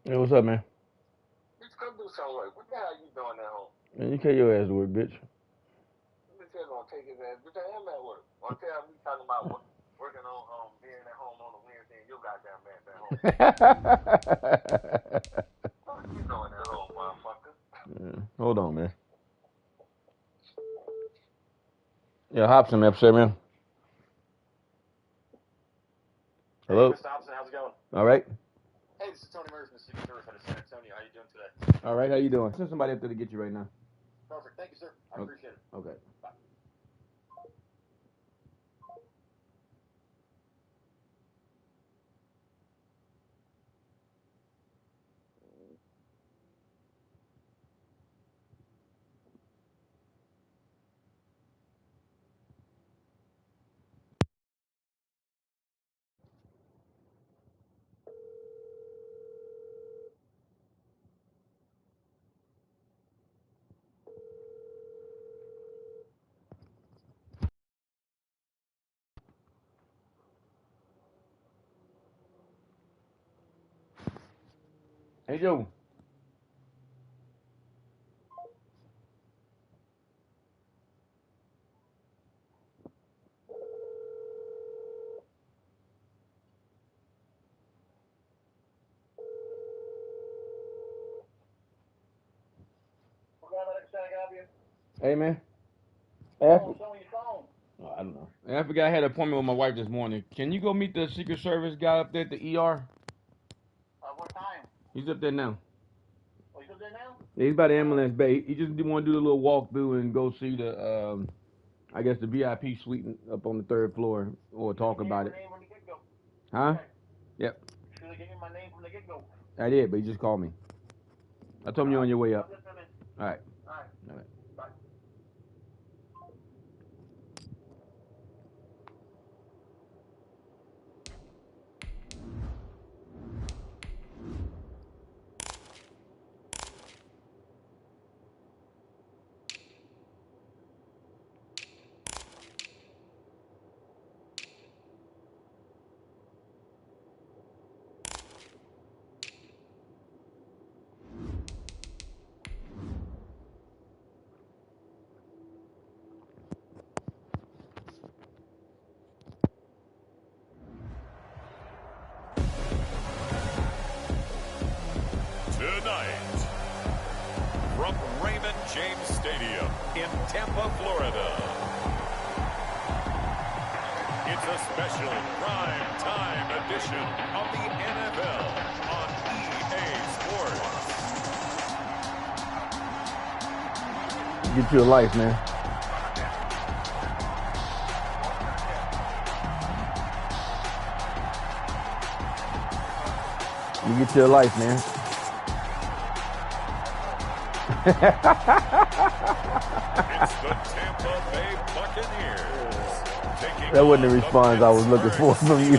Hey, what's up, man? Bitch, come do some work. What the hell you doing at home? Man, you carry your ass to work, bitch. Bitch, ain't gonna take his ass. Bitch, I am at work. One time we talking about working on being at home on a Wednesday and your goddamn ass at home. What you doing at home, motherfucker? Yeah, hold on, man. Yeah, Hobson upset, man. Hey, Hello? Mr. Hobson, how's it going? All right. Hey, this is Tony Murray from the Secret Service out of San Antonio. How you doing today? All right, how you doing? Send somebody up there to get you right now. Perfect. Thank you, sir. I appreciate it. Okay. Bye. Hey, Joe. What kind of can I help you? Hey, man. Hey, Oh, show me your phone. oh, I don't know. Hey, I forgot I had an appointment with my wife this morning. Can you go meet the Secret Service guy up there at the ER? What time? He's up there now. Oh, you there now? Yeah, he's by the ambulance bay. He just want to do a little walkthrough and go see the, I guess the VIP suite up on the third floor or talk about it. Name from the get-go. Huh? Okay. Yep. Should have given you my name from the get-go. I did, but he just called me. I told him you're on your way up. All right. All right. All right. Bye. Tonight, from Raymond James Stadium in Tampa, Florida, it's a special prime time edition of the NFL on EA Sports. Get you a life, man. You get you a life, man. It's the Tampa Bay Buccaneers. That wasn't the response I was looking for from you.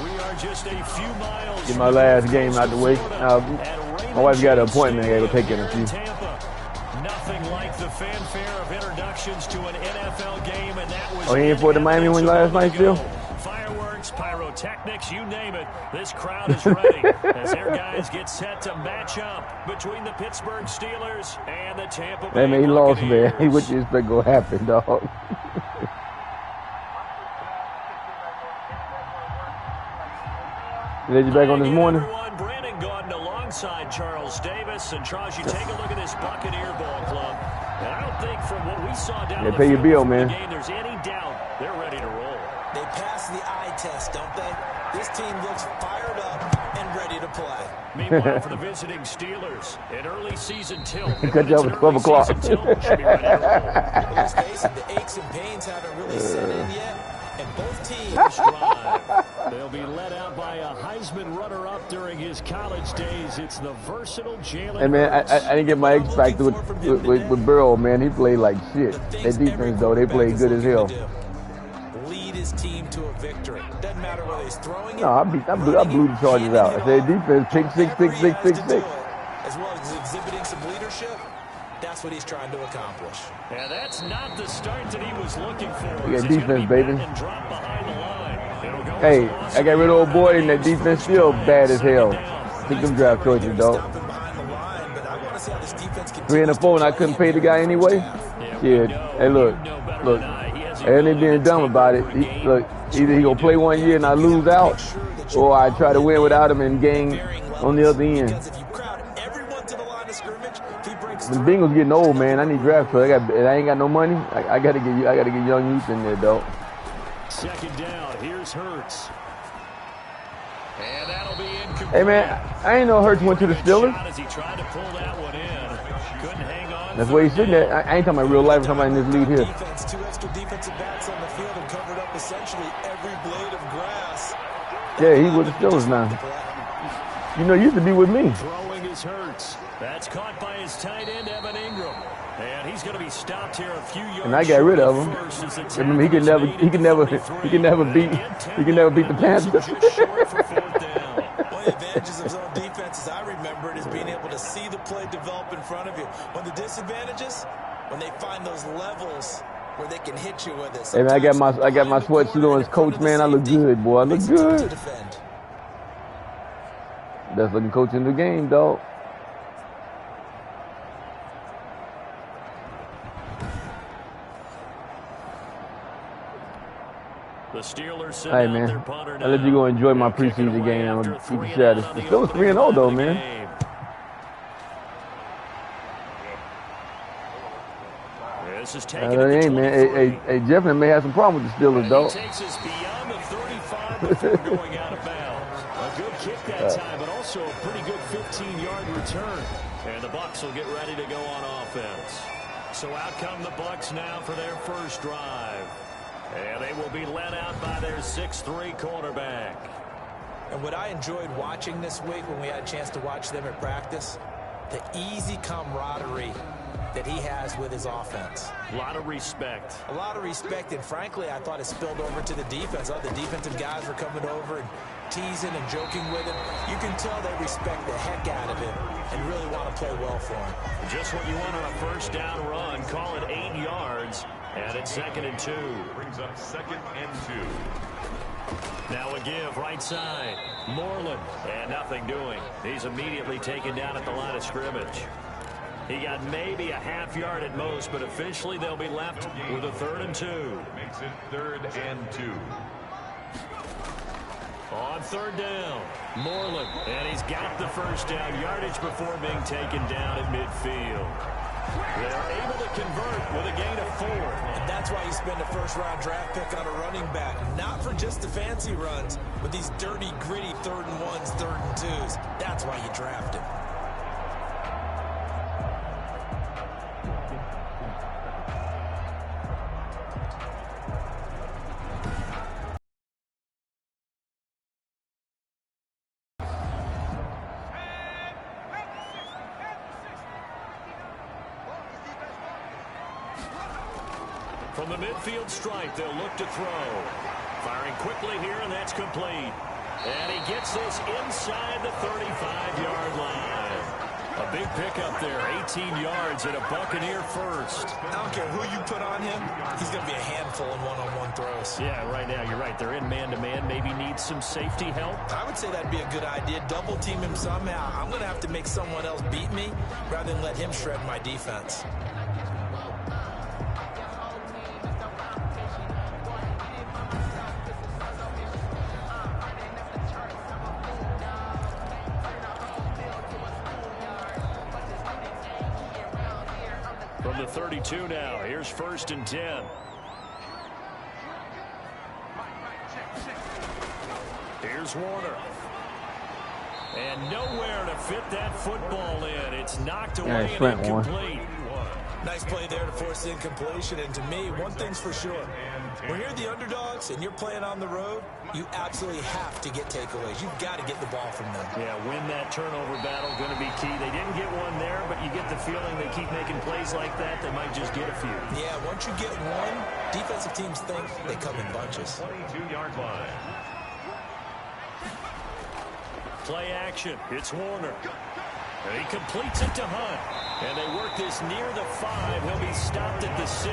We are just a few miles. Get my last game out the way. My wife got an appointment. I got to go take her in a few. Nothing like the fanfare of introductions to an NFL game, and that was. Oh, he ain't for the Miami one last night still? Fireworks, pyrotechnics, you name it. This crowd is ready as their guys get set to match up between the Pittsburgh Steelers and the Tampa Bay Hey, man, he lost, man. Buccaneers. What you expect gonna happen, dog? Did you back on this morning? Everyone, Brandon Gaudin alongside Charles Davis. And Charles, you take a look at this Buccaneer ball club. And I don't think from what we saw down the pay your field bill, before man. the game, there's any doubt they're ready to roll. They pass the eye test, don't they? This team looks fired up and ready to play. Meanwhile, for the visiting Steelers, an early season tilt. Cut you off at 12 o'clock. Should be ready to roll. Let's face it, the aches and pains haven't really set in yet. And both teams Drive. They'll be led out by a Heisman runner-up during his college days. It's the versatile Jalen Hey, man, Hurts. I didn't get my X factor with Burrow, man. He played like shit. That defense, though, they played good as hell. lead his team to a victory. Doesn't matter whether he's throwing it. No, I blew the Chargers out. I said defense, pick six. As well as exhibiting some leadership, that's what he's trying to accomplish. And that's not the start that he was looking for. We got He's gonna defense, be baby. back and drop behind the line. It'll go Hey, I got rid of old boy, and that defense still bad as hell. Took them draft choices, dog. 3 and 4, and I couldn't pay the guy anyway. Shit. Hey, look. And they being dumb about it. Look, either he gonna play 1 year and I lose out, or I try to win without him and gain on the other end. The Bengals getting old, man. I need draft choice. I ain't got no money. I gotta get young youth in there, dog. Second down. Here's Hurts. And that'll be incomplete. Hey, man, I ain't know Hurts went to the Steelers. As he tried to pull that one in. Couldn't hang on. That's where he's sitting at. I ain't talking about real life. I'm talking about in this league here. Defense, 2 extra defensive backs on the field and covered up essentially every blade of grass. Yeah, he's with the Steelers now. You know, he used to be with me. Throwing his Hurts. That's caught by his tight end, Evan Ingram. And he's going to be stopped here a few yards. And I got rid of him. Remember, he can never beat the Panthers. One of the advantages of zone defense, as I remember it, is being able to see the play develop in front of you. One of the disadvantages, when they find those levels where they can hit you with it. Hey man, I got my sweatsuit on as coach, man. I look good, boy. I look good. Best looking coach in the game, dog. The Steelers hey man, I let you go enjoy my preseason game. I'm gonna keep it sad. The Steelers 3-0 though, man. Hey man, hey Jeffrey may have some problem with the Steelers, dog. He takes us beyond the 35 before going out of bounds. A good kick that time, but also a pretty good 15-yard return. And the Bucs will get ready to go on offense. So out come the Bucs now for their first drive. And they will be led out by their 6'3" quarterback. And what I enjoyed watching this week when we had a chance to watch them at practice, the easy camaraderie that he has with his offense. A lot of respect. A lot of respect, and frankly, I thought it spilled over to the defense. The defensive guys were coming over and teasing and joking with him. You can tell they respect the heck out of him and really want to play well for him. Just what you want on a first down run. Call it 8 yards. And it's 2nd and 2. Brings up 2nd and 2. Now a give right side. Moreland. And nothing doing. He's immediately taken down at the line of scrimmage. He got maybe a half yard at most, but officially they'll be left with a 3rd and 2. Makes it 3rd and 2. On 3rd down, Moreland. And he's got the first down yardage before being taken down at midfield. They're able to convert with a gain of 4. And that's why you spend a first-round draft pick on a running back. Not for just the fancy runs, but these dirty, gritty 3rd and 1s, 3rd and 2s. That's why you draft him. From the midfield stripe, they'll look to throw. Firing quickly here, and that's complete. And he gets this inside the 35-yard line. A big pickup there, 18 yards and a Buccaneer first. I don't care who you put on him, he's going to be a handful in one-on-one throws. Yeah, right now, you're right. They're in man-to-man, maybe needs some safety help. I would say that'd be a good idea. Double team him somehow. I'm going to have to make someone else beat me rather than let him shred my defense. From the 32 now, here's 1st and 10. Here's Warner. And nowhere to fit that football in. It's knocked away and incomplete. Nice play there to force the incompletion. And to me, one thing's for sure. When you're the underdogs and you're playing on the road, you absolutely have to get takeaways. You've got to get the ball from them. Yeah, win that turnover battle, going to be key. They didn't get one there, but you get the feeling they keep making plays like that, they might just get a few. Yeah, once you get one, defensive teams think they come in bunches. 22-yard line. Play action. It's Warner. And he completes it to Hunt. And they work this near the 5. He'll be stopped at the 6.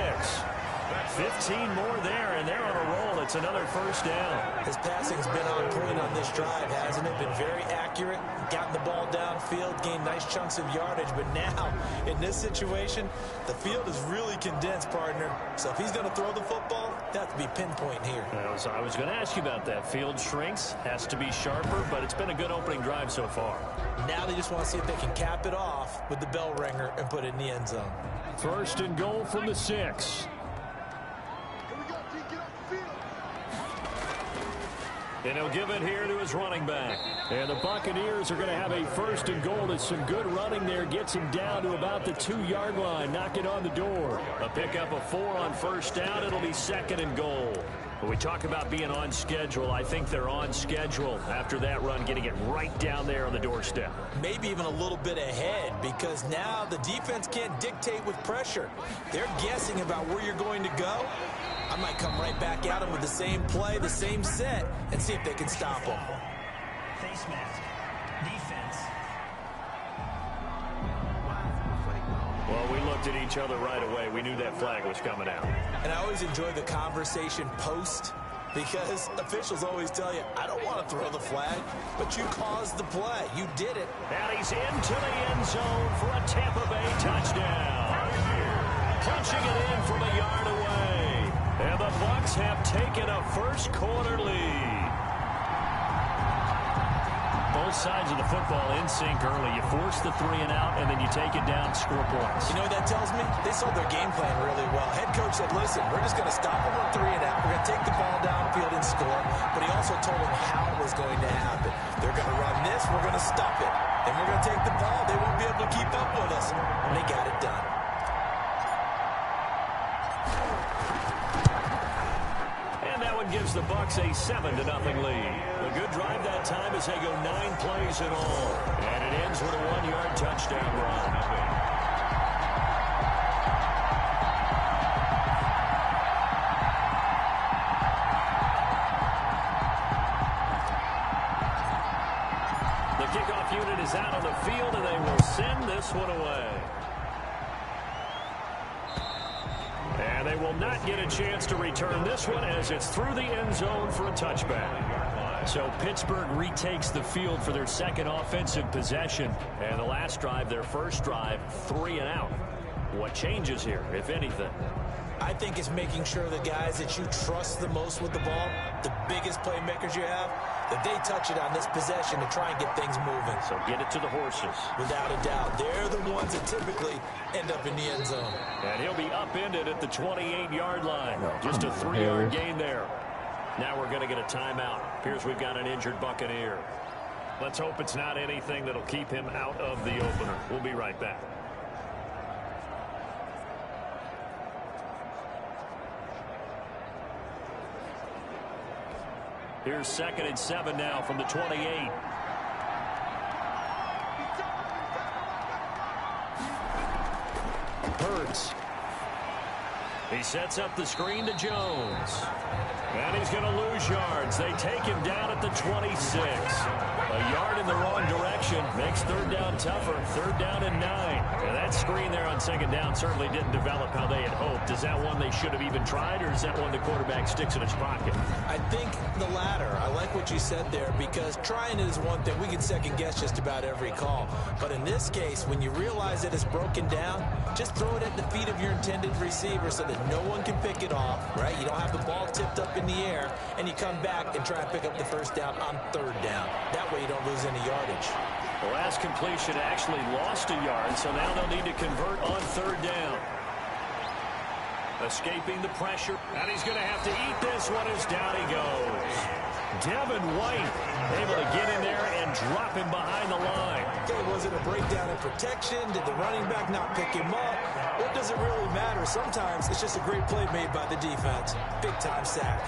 15 more there, and they're on a roll. It's another first down. His passing's been on point on this drive, hasn't it? Been very accurate, gotten the ball downfield, gained nice chunks of yardage. But now, in this situation, the field is really condensed, partner. So if he's going to throw the football, that has to be pinpoint here. I was going to ask you about that. Field shrinks, has to be sharper, but it's been a good opening drive so far. Now they just want to see if they can cap it off with the bell ringer and put it in the end zone. First and goal from the 6. And he'll give it here to his running back. And the Buccaneers are going to have a first and goal. It's some good running there. Gets him down to about the 2-yard line. Knock it on the door. A pickup of 4 on first down. It'll be second and goal. When we talk about being on schedule, I think they're on schedule after that run, getting it right down there on the doorstep. Maybe even a little bit ahead, because now the defense can't dictate with pressure. They're guessing about where you're going to go. I might come right back at them with the same play, the same set, and see if they can stop them. Face mask. Defense. Well, we looked at each other right away. We knew that flag was coming out. And I always enjoy the conversation post, because officials always tell you, I don't want to throw the flag, but you caused the play. You did it. And he's into the end zone for a Tampa Bay touchdown. Punching it in from a yard away. And the Bucs have taken a first quarter lead. Both sides of the football in sync early. You force the 3 and out, and then you take it down, score points. You know what that tells me? They sold their game plan really well. Head coach said, listen, we're just going to stop them on 3 and out. We're going to take the ball downfield and score. But he also told them how it was going to happen. They're going to run this. We're going to stop it. Then we're going to take the ball. They won't be able to keep up with us. And they got it done. Gives the Bucs a 7-0 lead. A good drive that time as they go 9 plays in all. And it ends with a 1-yard touchdown run. The kickoff unit is out on the field, and they will send this one away. And they will not get a chance to return this one as it's through the end zone for a touchback. So Pittsburgh retakes the field for their second offensive possession. And the last drive, their first drive, 3 and out. What changes here, if anything? I think it's making sure the guys that you trust the most with the ball, the biggest playmakers you have, that they touch it on this possession to try and get things moving. So get it to the horses. Without a doubt. They're the ones that typically end up in the end zone. And he'll be upended at the 28-yard line. Just a 3-yard gain there. Now we're going to get a timeout. Appears we've got an injured Buccaneer. Let's hope it's not anything that'll keep him out of the opener. We'll be right back. Here's 2nd and 7 now from the 28. Hurts. He sets up the screen to Jones. And he's going to lose yards. They take him down at the 26. A yard in the wrong direction makes 3rd down tougher. 3rd down and 9. And that screen there on 2nd down certainly didn't develop how they had hoped. Is that one they should have even tried, or is that one the quarterback sticks in his pocket? I think the latter. I like what you said there, because trying it is one thing. We can second guess just about every call. But in this case, when you realize that it's broken down, just throw it at the feet of your intended receiver so that no one can pick it off, right? You don't have the ball tipped up in the air, and you come back and try and pick up the 1st down on 3rd down. That way you don't lose any yardage. The last completion actually lost a yard, so now they'll need to convert on 3rd down. Escaping the pressure, and he's going to have to eat this one as down he goes. Devin White able to get in there and drop him behind the line. Okay, was it a breakdown in protection? Did the running back not pick him up? What does it really matter? Sometimes it's just a great play made by the defense. Big-time sack.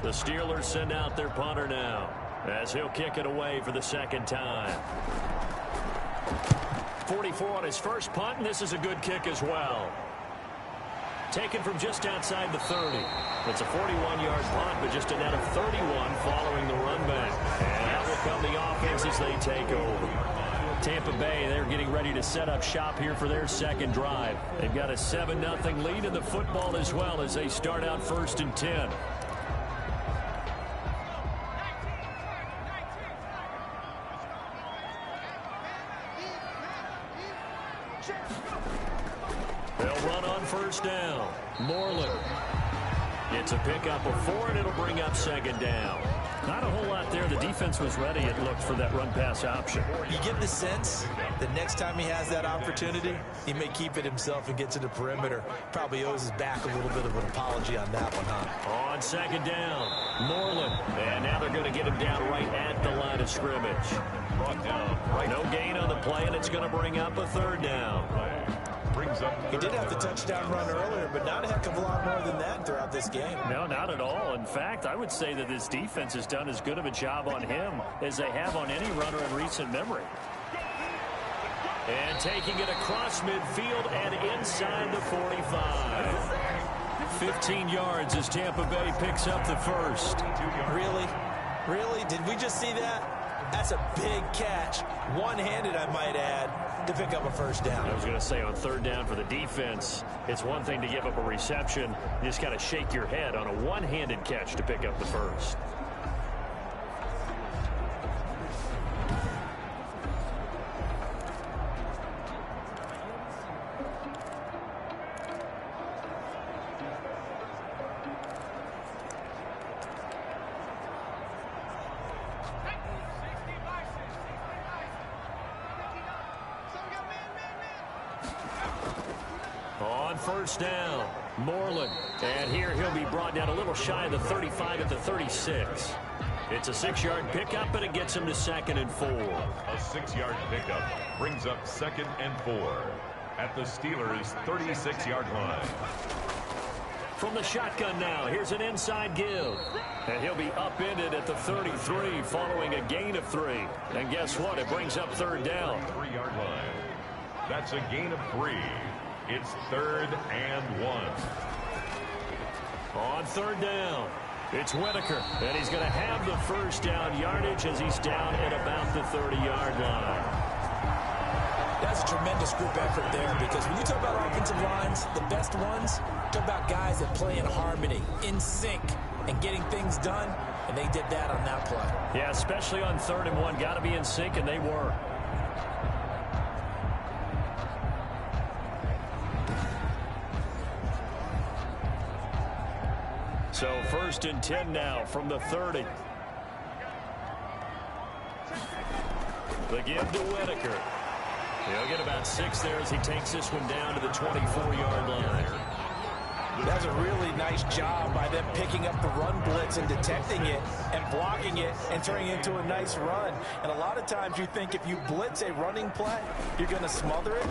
The Steelers send out their punter now, as he'll kick it away for the 2nd time. 44 on his first punt, and this is a good kick as well. Taken from just outside the 30. It's a 41-yard punt, but just a net of 31 following the run back. And out will come the offense as they take over. Tampa Bay, they're getting ready to set up shop here for their second drive. They've got a 7-0 lead in the football as well as they start out 1st and 10. They'll run on 1st down. Moreland. It's a pickup of 4, and it'll bring up 2nd down. Not a whole lot there. The defense was ready, it looked, for that run-pass option. You get the sense that next time he has that opportunity, he may keep it himself and get to the perimeter. Probably owes his back a little bit of an apology on that one, huh? On 2nd down, Moreland. And now they're going to get him down right at the line of scrimmage. Brought down. No gain on the play, and it's going to bring up a 3rd down. He did have the touchdown run earlier, but not a heck of a lot more than that throughout this game. No, not at all. In fact, I would say that this defense has done as good of a job on him as they have on any runner in recent memory. And taking it across midfield and inside the 45. 15 yards as Tampa Bay picks up the first. Really? Really? Did we just see that? That's a big catch. One-handed, I might add, to pick up a 1st down. I was going to say, on 3rd down for the defense, it's one thing to give up a reception. You just got to shake your head on a one-handed catch to pick up the first. On 1st down, Moreland. And here he'll be brought down a little shy of the 35 at the 36. It's a 6-yard pickup, and it gets him to 2nd and 4. A 6-yard pickup brings up 2nd and 4 at the Steelers' 36-yard line. From the shotgun now, here's an inside give. And he'll be upended at the 33 following a gain of 3. And guess what? It brings up 3rd down. 3-yard line. That's a gain of 3. It's 3rd and 1. On 3rd down, it's Whitaker. And he's going to have the 1st down yardage as he's down at about the 30-yard line. That's a tremendous group effort there, because when you talk about offensive lines, the best ones, talk about guys that play in harmony, in sync, and getting things done, and they did that on that play. Yeah, especially on 3rd and 1. Got to be in sync, and they were. So 1st and 10 now from the 30. The give to Whitaker. He'll get about 6 there as he takes this one down to the 24-yard line. That's a really nice job by them picking up the run blitz and detecting it and blocking it and turning it into a nice run. And a lot of times you think if you blitz a running play, you're going to smother it.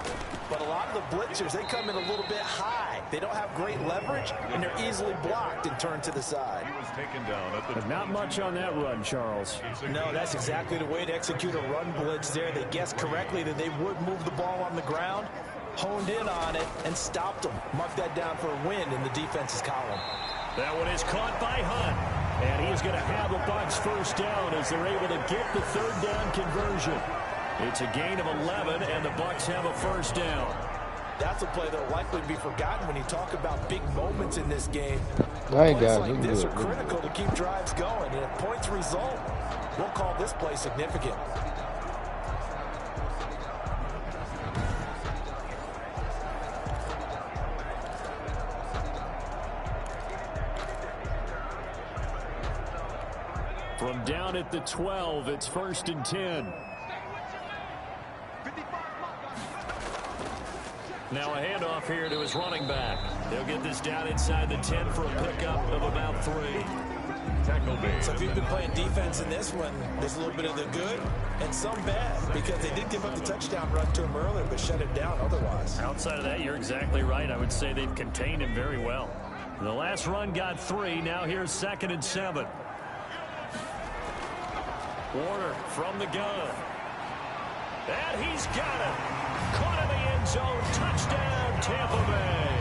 But a lot of the blitzers, they come in a little bit high. They don't have great leverage, and they're easily blocked and turned to the side. He was taken down at the... But not much on that run, Charles. No, that's exactly the way to execute a run blitz there. They guessed correctly that they would move the ball on the ground, honed in on it, and stopped them. Mark that down for a win in the defense's column. That one is caught by Hunt. And he is going to have the Bucs 1st down as they're able to get the 3rd down conversion. It's a gain of 11, and the Bucs have a 1st down. That's a play that will likely be forgotten when you talk about big moments in this game. Right, Plays guys, like this are critical to keep drives going, and if points result, we'll call this play significant. From down at the 12, it's 1st and 10. Now a handoff here to his running back. They'll get this down inside the 10 for a pickup of about 3. Tackle base. So if you've been playing defense in this one, there's a little bit of the good and some bad, because they did give up the touchdown run to him earlier, but shut it down otherwise. Outside of that, you're exactly right. I would say they've contained him very well. The last run got 3. Now here's 2nd and 7. Warner from the gun. And he's got it. Caught in the end zone. Touchdown, Tampa Bay.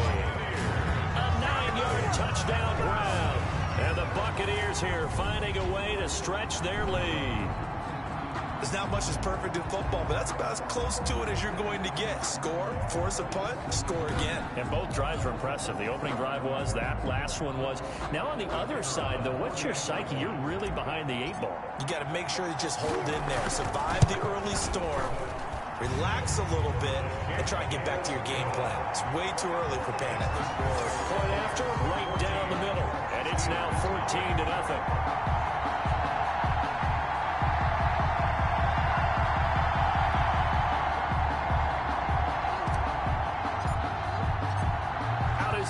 Buccaneers here finding a way to stretch their lead. There's not much that's perfect in football, but that's about as close to it as you're going to get. Score, force a punt, score again. And both drives were impressive. The opening drive was, that last one was. Now on the other side, though, what's your psyche? You're really behind the 8-ball. You got to make sure you just hold in there. Survive the early storm, relax a little bit, and try and get back to your game plan. It's way too early for panic. Point after, right down the middle. And it's now 14-0.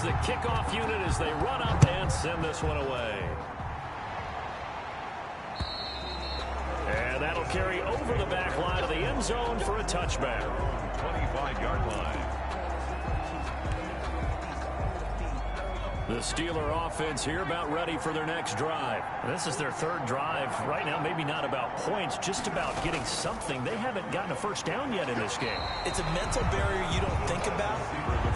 The kickoff unit as they run up and send this one away. And that'll carry over the back line of the end zone for a touchback. 25-yard line. The Steeler offense here about ready for their next drive. This is their third drive. Right now, maybe not about points, just about getting something. They haven't gotten a first down yet in this game. It's a mental barrier you don't think about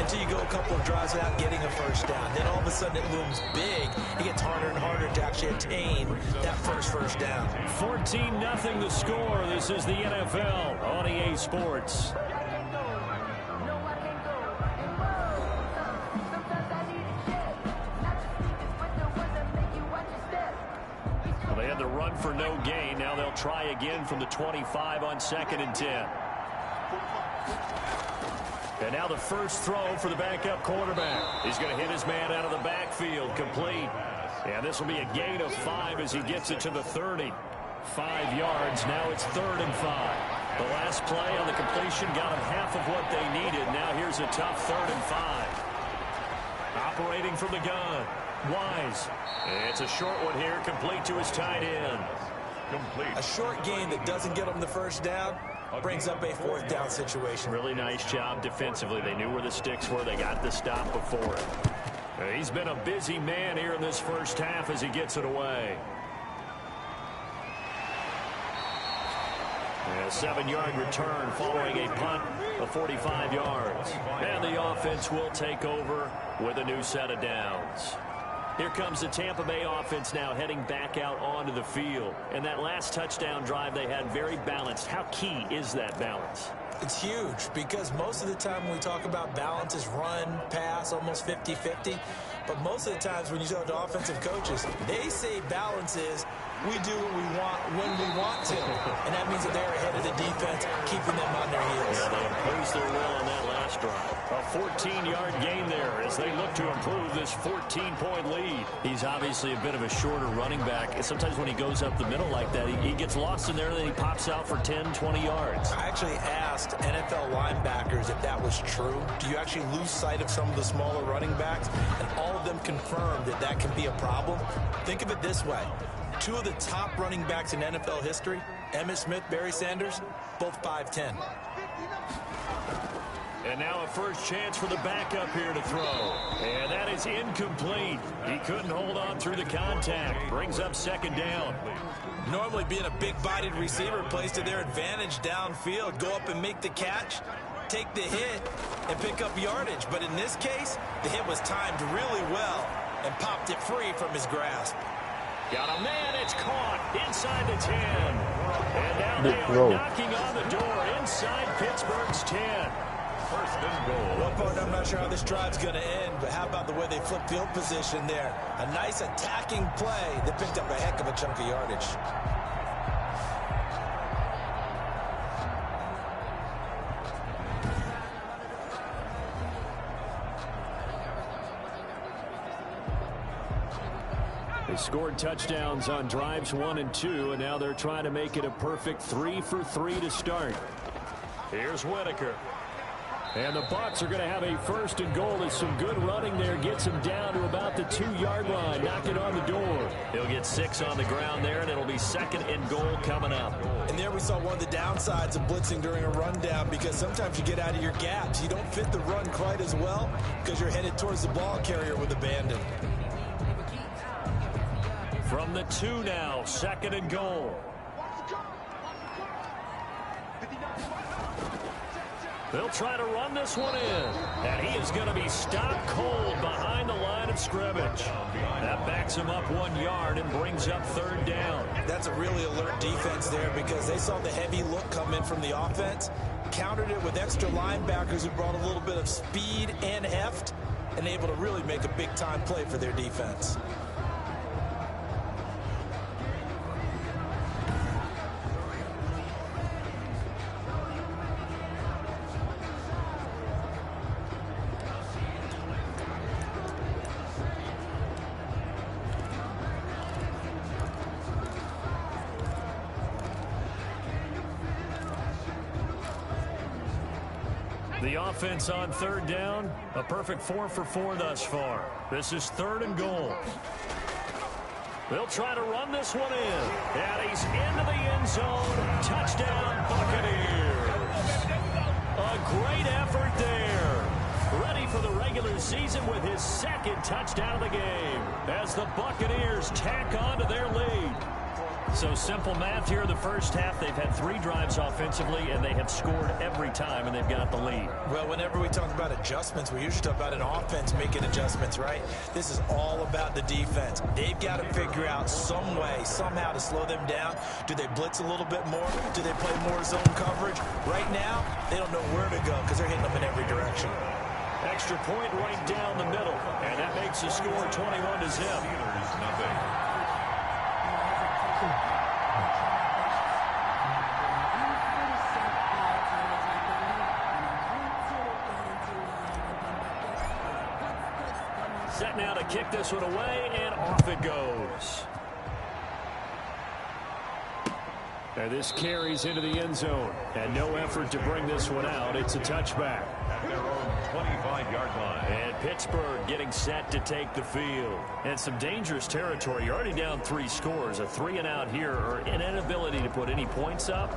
until you go a couple of drives without getting a first down. Then all of a sudden it looms big. It gets harder and harder to actually attain that first down. 14-0 the score. This is the NFL on EA Sports. They had the run for no gain. Now they'll try again from the 25 on 2nd and 10. And now the first throw for the backup quarterback. He's going to hit his man out of the backfield, complete. And this will be a gain of 5 as he gets it to the 30. 5 yards. Now it's 3rd and 5. The last play on the completion got him half of what they needed. Now here's a tough 3rd and 5. Operating from the gun. Wise. It's a short one here, complete to his tight end. Complete. A short gain that doesn't get him the first down brings up a 4th down situation. Really nice job defensively. They knew where the sticks were. They got the stop before it. He's been a busy man here in this first half as he gets it away. And a 7-yard return following a punt of 45 yards. And the offense will take over with a new set of downs. Here comes the Tampa Bay offense now heading back out onto the field. And that last touchdown drive they had very balanced. How key is that balance? It's huge because most of the time when we talk about balance is run, pass, almost 50-50. But most of the times when you talk to offensive coaches, they say balance is we do what we want when we want to. And that means that they're ahead of the defense, keeping them on their heels. Yeah, they imposed their will on that last drive. A 14-yard gain there as they look to improve this 14-point lead. He's obviously a bit of a shorter running back. And sometimes when he goes up the middle like that, he gets lost in there and then he pops out for 10, 20 yards. I actually asked NFL linebackers if that was true. Do you actually lose sight of some of the smaller running backs? And all of them confirmed that that can be a problem. Think of it this way. 2 of the top running backs in NFL history, Emmitt Smith, Barry Sanders, both 5'10". And now a first chance for the backup here to throw. And that is incomplete. He couldn't hold on through the contact. Brings up 2nd down. Normally being a big-bodied receiver plays to their advantage downfield. Go up and make the catch, take the hit, and pick up yardage. But in this case, the hit was timed really well and popped it free from his grasp. Got a man, it's caught inside the 10. And now they are knocking on the door inside Pittsburgh's 10. 1st and goal. Well, Bud, I'm not sure how this drive's going to end, but how about the way they flip field position there? A nice attacking play that picked up a heck of a chunk of yardage. They scored touchdowns on drives 1 and 2, and now they're trying to make it a perfect 3 for 3 to start. Here's Whitaker. And the Bucs are going to have a 1st and goal as some good running there gets him down to about the 2-yard line, knocking on the door. He'll get 6 on the ground there, and it'll be 2nd and goal coming up. And there we saw one of the downsides of blitzing during a rundown, because sometimes you get out of your gaps. You don't fit the run quite as well because you're headed towards the ball carrier with abandon. From the 2 now, 2nd and goal. They'll try to run this one in. And he is going to be stopped cold behind the line of scrimmage. That backs him up 1 yard and brings up 3rd down. That's a really alert defense there because they saw the heavy look come in from the offense, countered it with extra linebackers who brought a little bit of speed and heft, and able to really make a big-time play for their defense. The offense on 3rd down, a perfect 4 for 4 thus far. This is 3rd and goal. They'll try to run this one in. And he's into the end zone. Touchdown, Buccaneers. A great effort there. Ready for the regular season with his 2nd touchdown of the game as the Buccaneers tack on to their lead. So simple math here in the first half. They've had 3 drives offensively, and they have scored every time, and they've got the lead. Well, whenever we talk about adjustments, we usually talk about an offense making adjustments, right? This is all about the defense. They've got to figure out some way, somehow to slow them down. Do they blitz a little bit more? Do they play more zone coverage? Right now, they don't know where to go because they're hitting them in every direction. Extra point right down the middle, and that makes the score 21-0. Set now to kick this one away, and off it goes. And this carries into the end zone, and no effort to bring this one out. It's a touchback. At their own 25-yard line. And Pittsburgh getting set to take the field. And some dangerous territory. You're already down 3 scores. A 3-and-out here, or an inability to put any points up.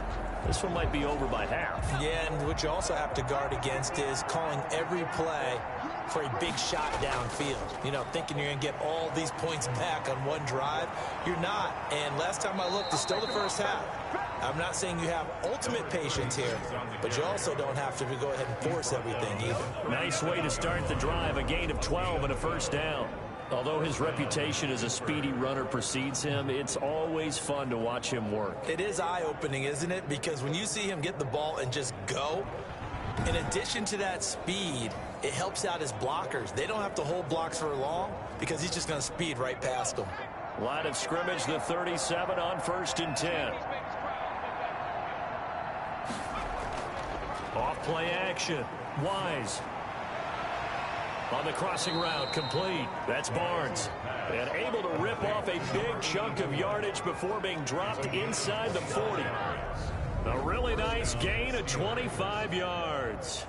This one might be over by half. Yeah, and what you also have to guard against is calling every play for a big shot downfield. You know, thinking you're going to get all these points back on one drive. You're not. And last time I looked, it's still the first half. I'm not saying you have ultimate patience here, but you also don't have to go ahead and force everything either. Nice way to start the drive. A gain of 12 and a first down. Although his reputation as a speedy runner precedes him, it's always fun to watch him work. It is eye-opening, isn't it? Because when you see him get the ball and just go, in addition to that speed, it helps out his blockers. They don't have to hold blocks for long because he's just going to speed right past them. Line of scrimmage, the 37 on 1st and 10. Off play action. Wise. On the crossing route, complete. That's Barnes. And able to rip off a big chunk of yardage before being dropped inside the 40. A really nice gain of 25 yards.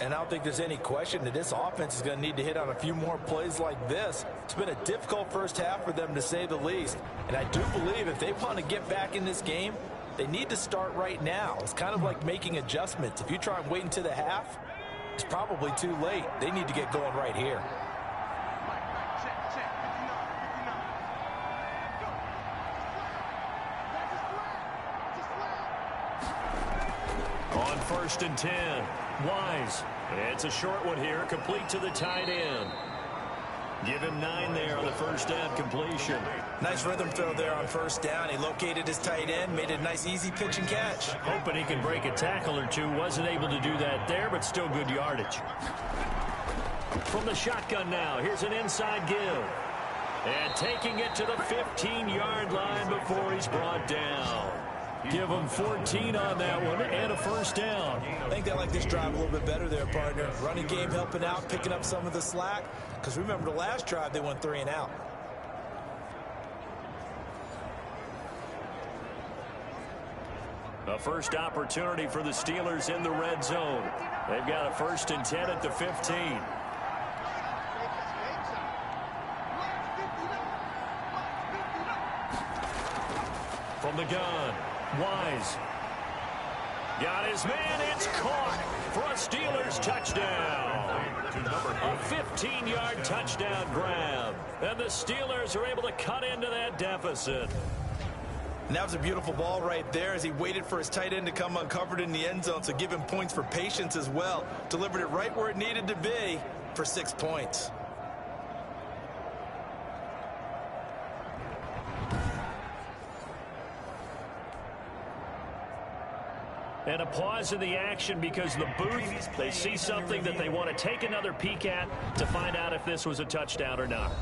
And I don't think there's any question that this offense is going to need to hit on a few more plays like this. It's been a difficult first half for them, to say the least. And I do believe if they want to get back in this game, they need to start right now. It's kind of like making adjustments. If you try and wait until the half, it's probably too late. They need to get going right here. On 1st and 10, Wise. It's a short one here, complete to the tight end. Give him 9 there on the first down completion. Nice rhythm throw there on first down. He located his tight end, made a nice easy pitch and catch. Hoping he can break a tackle or two. Wasn't able to do that there, but still good yardage. From the shotgun now, here's an inside give. And taking it to the 15-yard line before he's brought down. Give him 14 on that one and a first down. I think they like this drive a little bit better there, partner. Running game helping out, picking up some of the slack. Because remember, the last drive, they went 3 and out. A first opportunity for the Steelers in the red zone. They've got a 1st and 10 at the 15. From the gun, Wise. Got his man, it's caught for a Steelers touchdown. A 15-yard touchdown grab. And the Steelers are able to cut into that deficit. And that was a beautiful ball right there as he waited for his tight end to come uncovered in the end zone, so give him points for patience as well. Delivered it right where it needed to be for 6 points. And a pause in the action because the booth, they see something that they want to take another peek at to find out if this was a touchdown or not.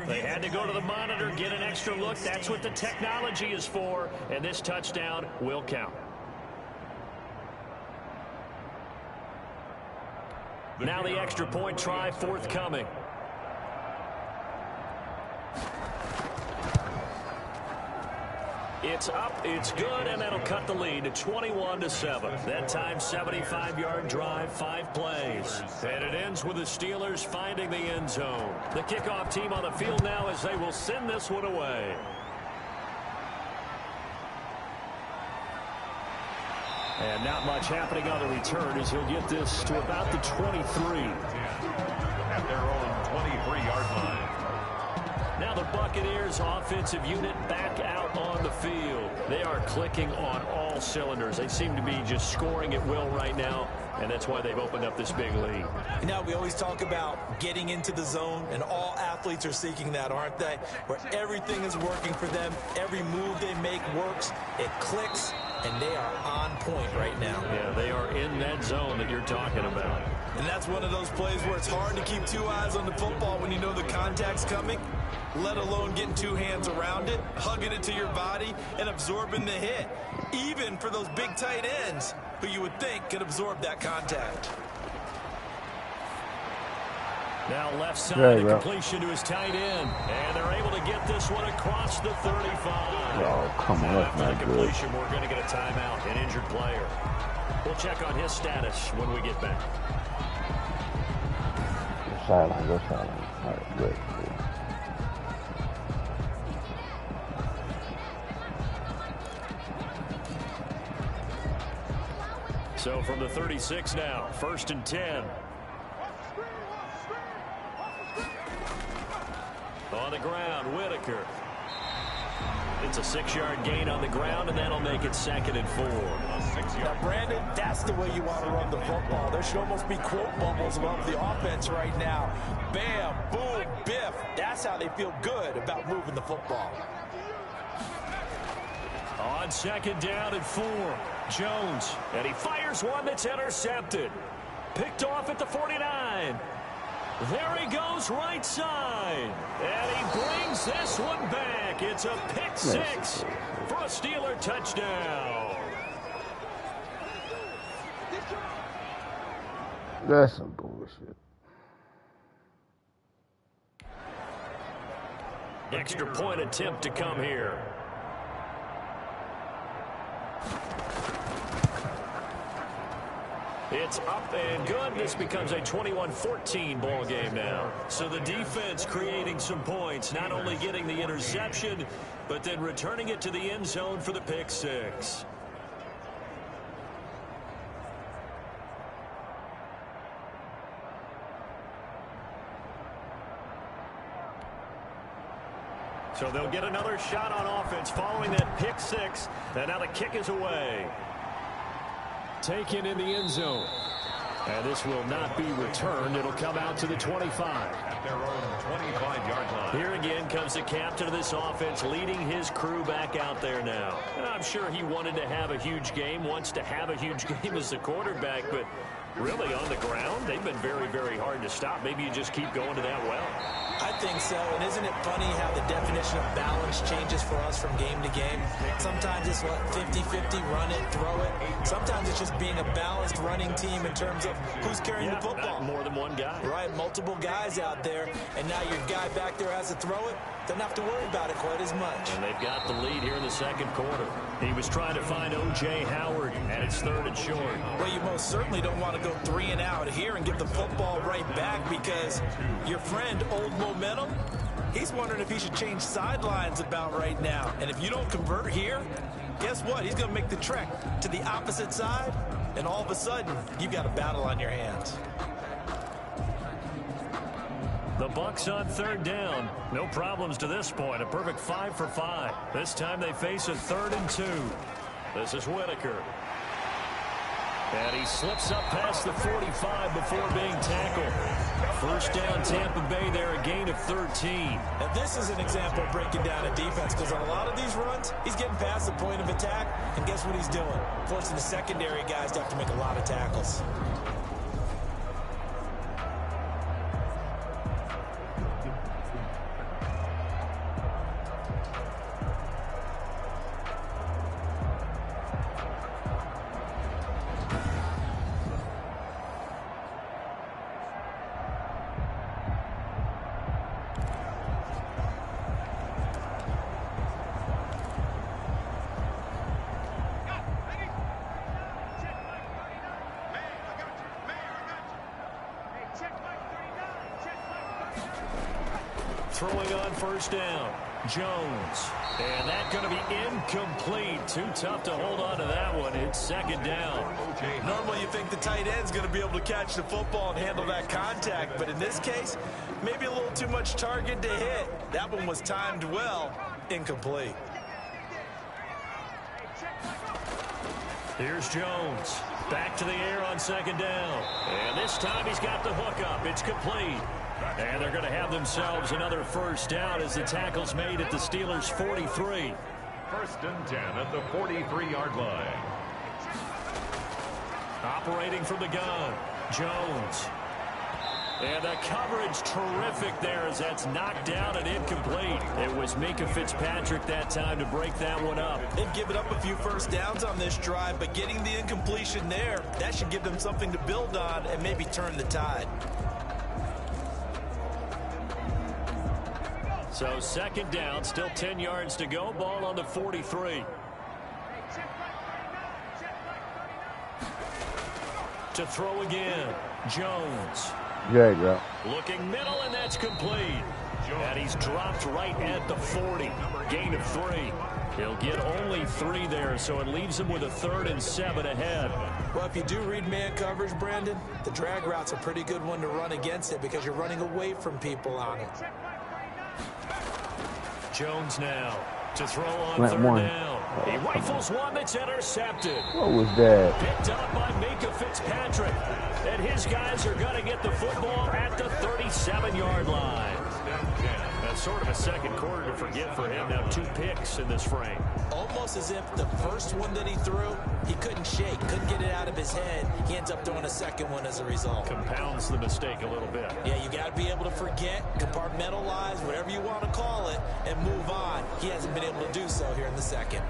They had to go to the monitor, get an extra look. That's what the technology is for, and this touchdown will count. Now the extra point try forthcoming. It's up, it's good, and that'll cut the lead to 21-7. That time, 75-yard drive, 5 plays. And it ends with the Steelers finding the end zone. The kickoff team on the field now as they will send this one away. And not much happening on the return as he'll get this to about the 23. At their own 23-yard line. Now the Buccaneers offensive unit back out on the field. They are clicking on all cylinders. They seem to be just scoring at will right now, and that's why they've opened up this big lead. You know, we always talk about getting into the zone, and all athletes are seeking that, aren't they? Where everything is working for them, every move they make works, it clicks, and they are on point right now. Yeah, they are in that zone that you're talking about. And that's one of those plays where it's hard to keep 2 eyes on the football when you know the contact's coming, let alone getting 2 hands around it, hugging it to your body, and absorbing the hit. Even for those big tight ends who you would think could absorb that contact. Now left side, the completion to his tight end. And they're able to get this one across the 35. Oh, come on, that's not good. We're going to get a timeout, an injured player. We'll check on his status when we get back. Sideline, go sideline. All right, good. So from the 36 now, 1st and 10. On the ground, Whitaker. It's a 6-yard gain on the ground, and that'll make it 2nd and 4. Now, Brandon, that's the way you want to run the football. There should almost be quote bubbles above the offense right now. Bam, boom, biff. That's how they feel good about moving the football. On 2nd down and 4, Jones. And he fires one that's intercepted. Picked off at the 49. There he goes right side. And he brings this one back. It's a pick 6 for a Steeler touchdown. That's some bullshit. Extra point attempt to come here. It's up and good. This becomes a 21-14 ball game now. So the defense creating some points, not only getting the interception, but then returning it to the end zone for the pick 6. So they'll get another shot on offense following that pick 6. And now the kick is away. Taken in the end zone. And this will not be returned. It'll come out to the 25. At their own 25-yard line. Here again comes the captain of this offense leading his crew back out there now. And I'm sure he wanted to have a huge game, wants to have a huge game as the quarterback, but really on the ground, they've been very, very hard to stop. Maybe you just keep going to that well. I think so, and isn't it funny how the definition of balance changes for us from game to game? Sometimes it's 50-50, run it, throw it. Sometimes it's just being a balanced running team in terms of who's carrying the football. More than one guy. Right, multiple guys out there, and now your guy back there has to throw it. Don't have to worry about it quite as much. And they've got the lead here in the second quarter. He was trying to find O.J. Howard, and it's 3rd and short. Well, you most certainly don't want to go 3 and out here and give the football right back, because your friend, Old Momentum, he's wondering if he should change sidelines about right now. And if you don't convert here, guess what? He's going to make the trek to the opposite side, and all of a sudden, you've got a battle on your hands. The Bucs on 3rd down. No problems to this point. A perfect 5 for 5. This time they face a 3rd and 2. This is Whitaker. And he slips up past the 45 before being tackled. 1st down, Tampa Bay there, a gain of 13. Now this is an example of breaking down a defense, because on a lot of these runs, he's getting past the point of attack, and guess what he's doing? Forcing the secondary guys to have to make a lot of tackles. Throwing on 1st down, Jones. And that's going to be incomplete. Too tough to hold on to that one. It's 2nd down. Normally you think the tight end's going to be able to catch the football and handle that contact, but in this case, maybe a little too much target to hit. That one was timed well. Incomplete. Here's Jones. Back to the air on 2nd down. And this time he's got the hook up. It's complete. And they're going to have themselves another 1st down as the tackle's made at the Steelers' 43. 1st and 10 at the 43-yard line. Operating from the gun, Jones. And the coverage terrific there as that's knocked down and incomplete. It was Minkah Fitzpatrick that time to break that one up. They've given up a few 1st downs on this drive, but getting the incompletion there, that should give them something to build on and maybe turn the tide. So 2nd down, still 10 yards to go. Ball on the 43. To throw again, Jones. Yeah, bro. Looking middle, and that's complete. And he's dropped right at the 40. Gain of 3. He'll get only 3 there, so it leaves him with a 3rd and 7 ahead. Well, if you do read man coverage, Brandon, the drag route's a pretty good one to run against it because you're running away from people on it. Jones now to throw on Went 3rd one. down. He rifles one that's intercepted. What was that? Picked up by Minkah Fitzpatrick. And his guys are going to get the football at the 37-yard line. That's sort of a second quarter to forget for him. Now 2 picks in this frame. Almost as if the first one that he threw, he couldn't shake, couldn't get it out of his head. He ends up throwing a second one as a result. Compounds the mistake a little bit. Yeah, you got to be able to forget, compartmentalize, whatever you want to call it, and move on. He hasn't been able to do so here in the second.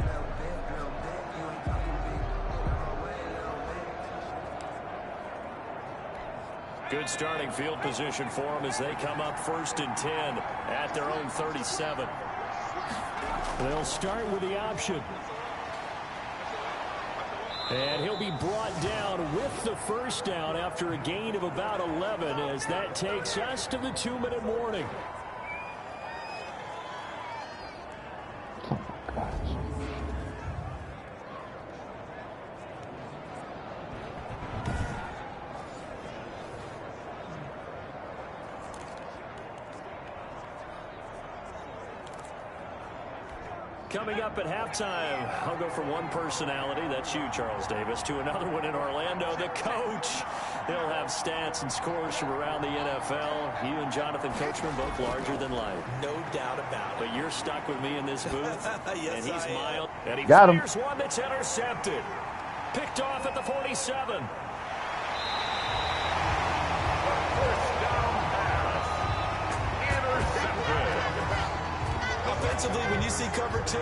Good starting field position for them as they come up 1st and 10 at their own 37. They'll start with the option. And he'll be brought down with the 1st down after a gain of about 11 as that takes us to the 2-minute warning. Coming up at halftime, I'll go from one personality, that's you, Charles Davis, to another one in Orlando, the coach. He'll have stats and scores from around the NFL. You and Jonathan Coachman both larger than life. No doubt about it. But you're stuck with me in this booth. Yes, and he's mild. And he Got him. fires one that's intercepted. Picked off at the 47. Offensively, when you see cover 2,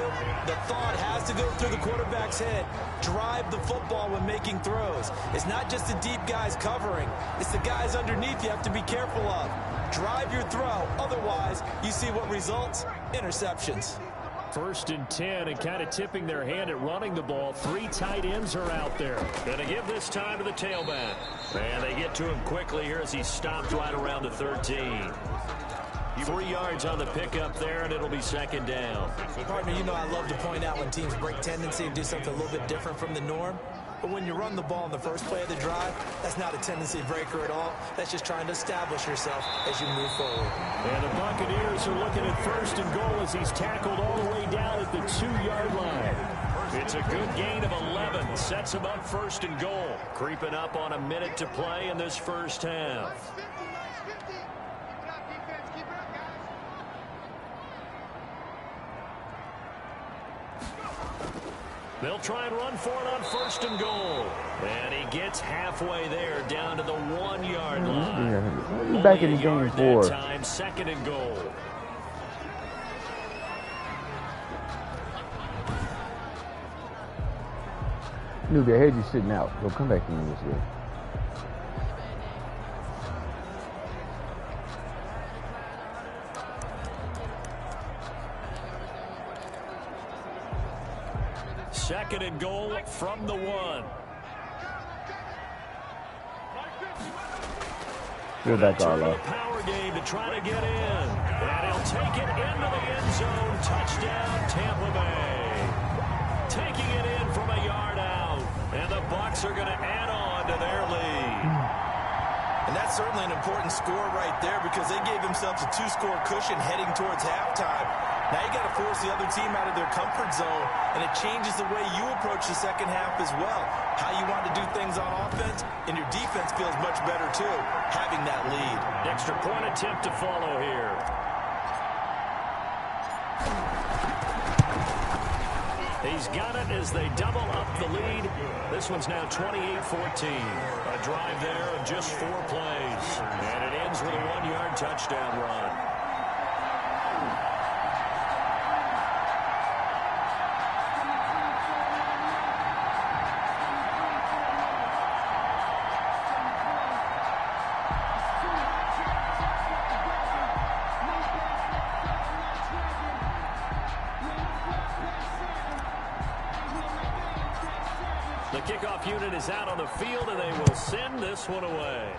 the thought has to go through the quarterback's head. Drive the football when making throws. It's not just the deep guys covering. It's the guys underneath you have to be careful of. Drive your throw. Otherwise, you see what results? Interceptions. 1st and 10, and kind of tipping their hand at running the ball. 3 tight ends are out there. Going to give this time to the tailback. And they get to him quickly here as he stopped right around the 13. 3 yards on the pickup there, and it'll be 2nd down. Partner, you know I love to point out when teams break tendency and do something a little bit different from the norm. But when you run the ball in the first play of the drive, that's not a tendency breaker at all. That's just trying to establish yourself as you move forward. And the Buccaneers are looking at 1st and goal as he's tackled all the way down at the 2-yard line. It's a good gain of 11. Sets him up 1st and goal. Creeping up on a minute to play in this first half. They'll try and run for it on 1st and goal. And he gets halfway there down to the 1-yard line. He's back in the game for time, 2nd and goal. Knew the hedge is sitting out. Go come back in this way. Second and goal from the 1. Go back, Arlo. Power game to try to get in. And he'll take it into the end zone. Touchdown, Tampa Bay. Taking it in from a yard out. And the Bucs are going to add on to their lead. And that's certainly an important score right there because they gave themselves a 2-score cushion heading towards halftime. Now you got to force the other team out of their comfort zone, and it changes the way you approach the second half as well. How you want to do things on offense, and your defense feels much better too, having that lead. Extra point attempt to follow here. He's got it as they double up the lead. This one's now 28-14. A drive there of just 4 plays. And it ends with a 1-yard touchdown run. The kickoff unit is out on the field, and they will send this one away.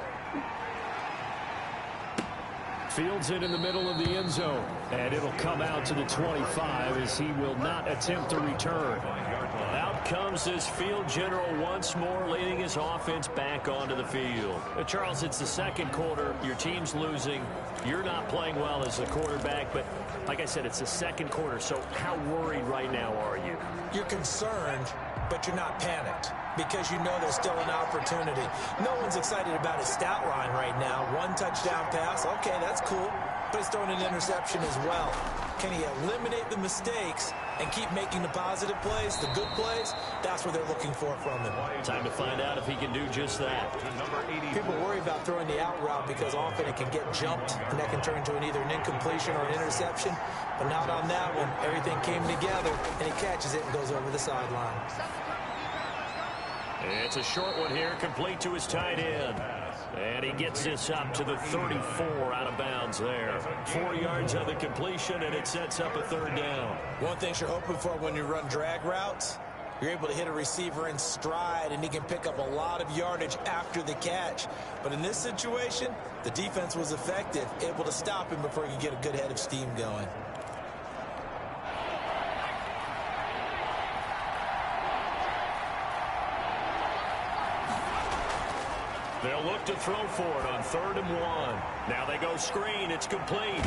Fields it in the middle of the end zone, and it'll come out to the 25 as he will not attempt to return. Out comes this field general once more, leading his offense back onto the field. Charles, it's the 2nd quarter. Your team's losing. You're not playing well as a quarterback, but like I said, it's the 2nd quarter, so how worried right now are you? You're concerned, but you're not panicked because you know there's still an opportunity. No one's excited about his stat line right now. 1 touchdown pass, okay, that's cool, but he's throwing an interception as well. Can he eliminate the mistakes and keep making the positive plays, the good plays? That's what they're looking for from him. Time to find out if he can do just that. People worry about throwing the out route because often it can get jumped, and that can turn into either an incompletion or an interception. But not on that one. Everything came together, and he catches it and goes over the sideline. It's a short one here, complete to his tight end. And he gets this up to the 34 out of bounds there. 4 yards on the completion, and it sets up a 3rd down. One thing you're hoping for when you run drag routes, you're able to hit a receiver in stride, and he can pick up a lot of yardage after the catch. But in this situation, the defense was effective, able to stop him before he could get a good head of steam going. They'll look to throw for it on 3rd and 1. Now they go screen. It's complete.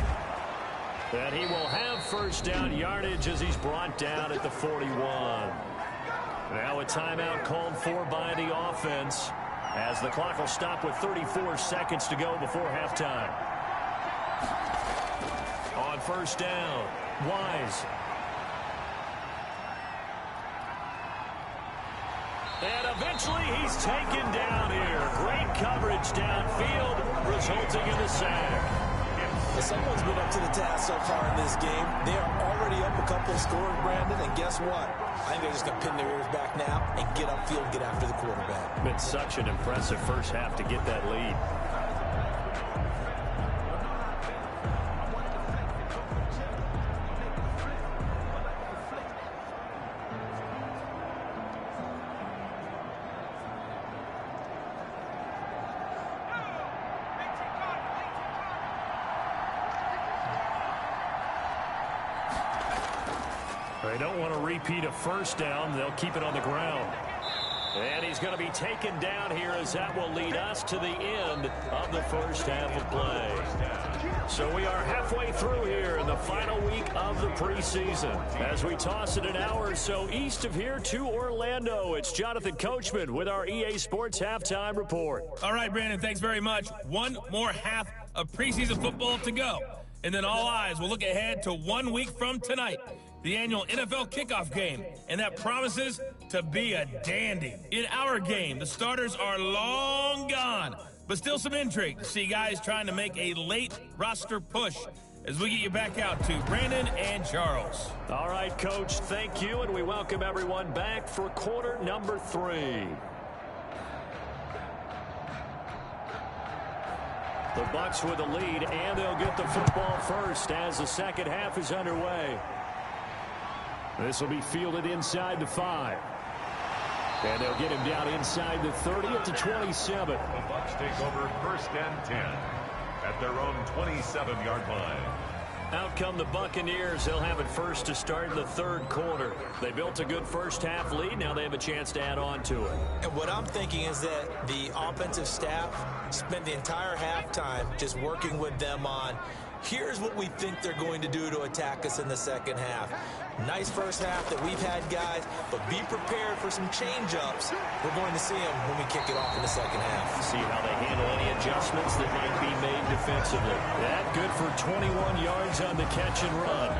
And he will have 1st down yardage as he's brought down at the 41. Now a timeout called for by the offense as the clock will stop with 34 seconds to go before halftime. On 1st down, Wise. And eventually he's taken down here. Great coverage downfield, resulting in the sack. Well, someone's been up to the task so far in this game. They are already up a couple of scores, Brandon, and guess what? I think they're just going to pin their ears back now and get upfield and get after the quarterback. Been such an impressive first half to get that lead. They don't want to repeat a first down. They'll keep it on the ground. And he's going to be taken down here as that will lead us to the end of the first half of play. So we are halfway through here in the final week of the preseason. As we toss it an hour or so east of here to Orlando, it's Jonathan Coachman with our EA Sports Halftime Report. All right, Brandon, thanks very much. One more half of preseason football to go. And then all eyes will look ahead to 1 week from tonight, the annual NFL kickoff game, and that promises to be a dandy. In our game, the starters are long gone, but still some intrigue to see guys trying to make a late roster push as we get you back out to Brandon and Charles. All right, Coach, thank you, and we welcome everyone back for quarter number 3. The Bucs with the lead, and they'll get the football first as the second half is underway. This will be fielded inside the 5. And they'll get him down inside the 30 at the 27. The Bucs take over first and 10 at their own 27-yard line. Out come the Buccaneers. They'll have it first to start in the third quarter. They built a good first half lead. Now they have a chance to add on to it. And what I'm thinking is that the offensive staff spent the entire halftime just working with them on, here's what we think they're going to do to attack us in the second half. Nice first half that we've had, guys, but be prepared for some change-ups. We're going to see them when we kick it off in the second half. See how they handle any adjustments that might be made defensively. That good for 21 yards on the catch and run.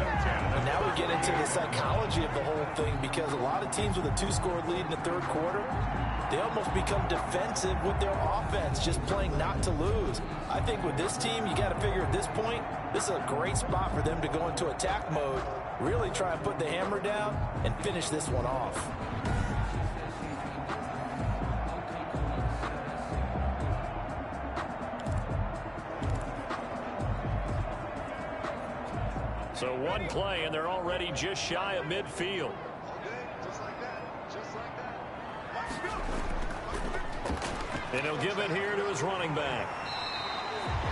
And now we get into the psychology of the whole thing, because a lot of teams with a 2-score lead in the third quarter, they almost become defensive with their offense, just playing not to lose. I think with this team, you got to figure at this point, this is a great spot for them to go into attack mode, really try and put the hammer down and finish this one off. So one play, and they're already just shy of midfield. And he'll give it here to his running back.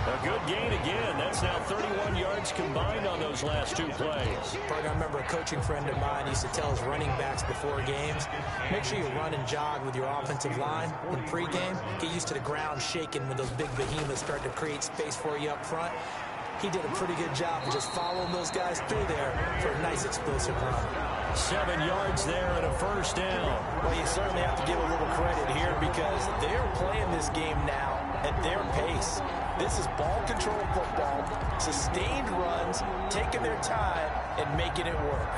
A good gain again. That's now 31 yards combined on those last 2 plays. I remember a coaching friend of mine used to tell his running backs before games, make sure you run and jog with your offensive line in pregame. Get used to the ground shaking when those big behemoths start to create space for you up front. He did a pretty good job of just following those guys through there for a nice explosive run. 7 yards there and a first down. Well, you certainly have to give a little credit here because they're playing this game now at their pace. This is ball control football, sustained runs, taking their time and making it work.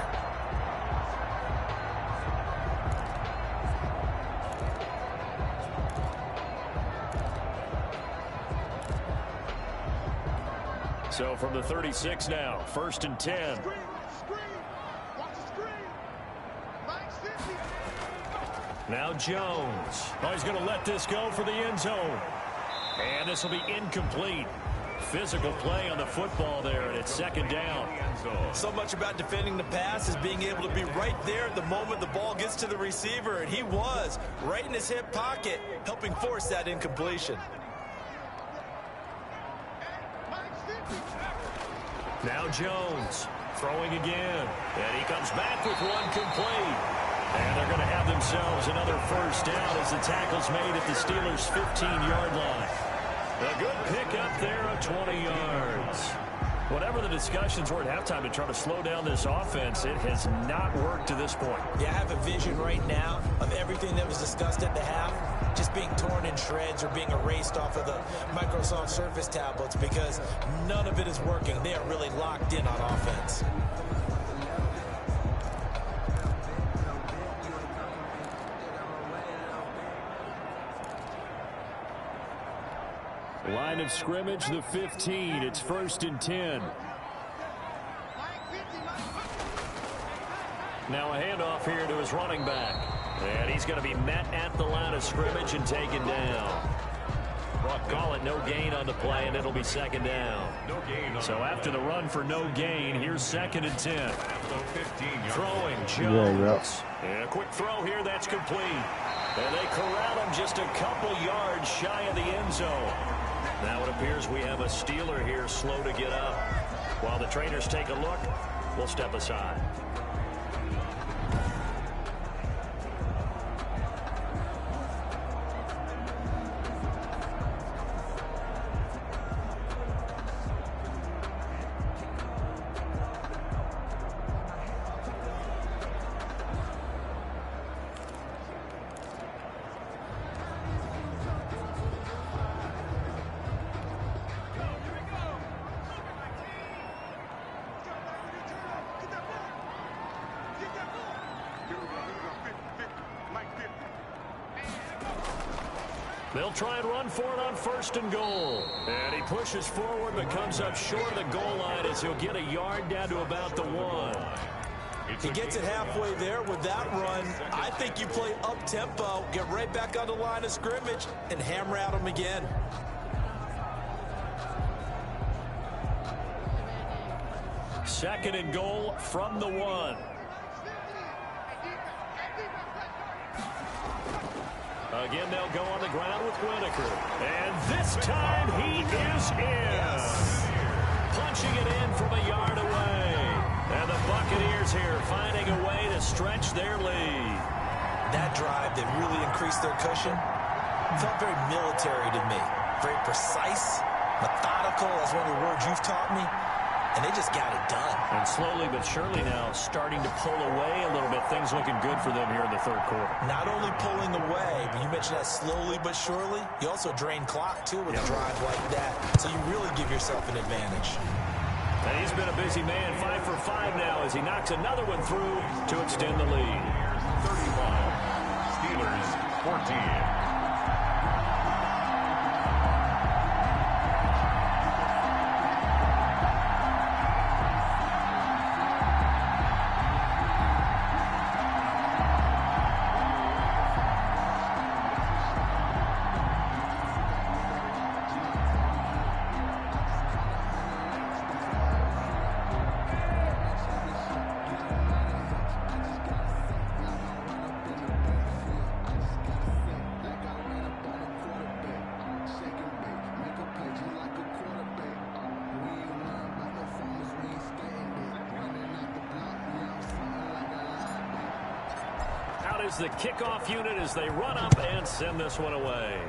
So from the 36 now, first and 10. Now Jones. Oh, he's going to let this go for the end zone. And this will be incomplete. Physical play on the football there, and it's second down. So much about defending the pass is being able to be right there at the moment the ball gets to the receiver, and he was right in his hip pocket, helping force that incompletion. Now Jones throwing again, and he comes back with one complete. And they're going to have themselves another first down as the tackle's made at the Steelers' 15-yard line. A good pickup there of 20 yards. Whatever the discussions were at halftime to try to slow down this offense, it has not worked to this point. Yeah, I have a vision right now of everything that was discussed at the half just being torn in shreds or being erased off of the Microsoft Surface tablets because none of it is working. They are really locked in on offense. Line line of scrimmage, the 15. It's 1st and 10. Now a handoff here to his running back. And he's going to be met at the line of scrimmage and taken down. Call it no gain on the play, and it'll be 2nd down. So after the run for no gain, here's 2nd and 10. Throwing Jones. And a quick throw here, that's complete. And they corral him just a couple yards shy of the end zone. Now it appears we have a Steeler here slow to get up. While the trainers take a look, we'll step aside. They'll try and run for it on 1st and goal. And he pushes forward but comes up short of the goal line as he'll get a yard down to about the 1. He gets it halfway there with that run. I think you play up-tempo, get right back on the line of scrimmage, and hammer at him again. Second and goal from the 1. Again, they'll go on the ground with Whitaker. And this time he is in. Punching it in from a yard away. And the Buccaneers here finding a way to stretch their lead. That drive that really increased their cushion felt very military to me. Very precise, methodical, that's one of the words you've taught me. And they just got it done. And slowly but surely now starting to pull away a little bit. Things looking good for them here in the 3rd quarter. Not only pulling away, but you mentioned that slowly but surely. You also drain clock, too, with a drive like that. So you really give yourself an advantage. And he's been a busy man, 5 for 5 now as he knocks another one through to extend the lead. 35, Steelers 14. Is the kickoff unit as they run up and send this one away.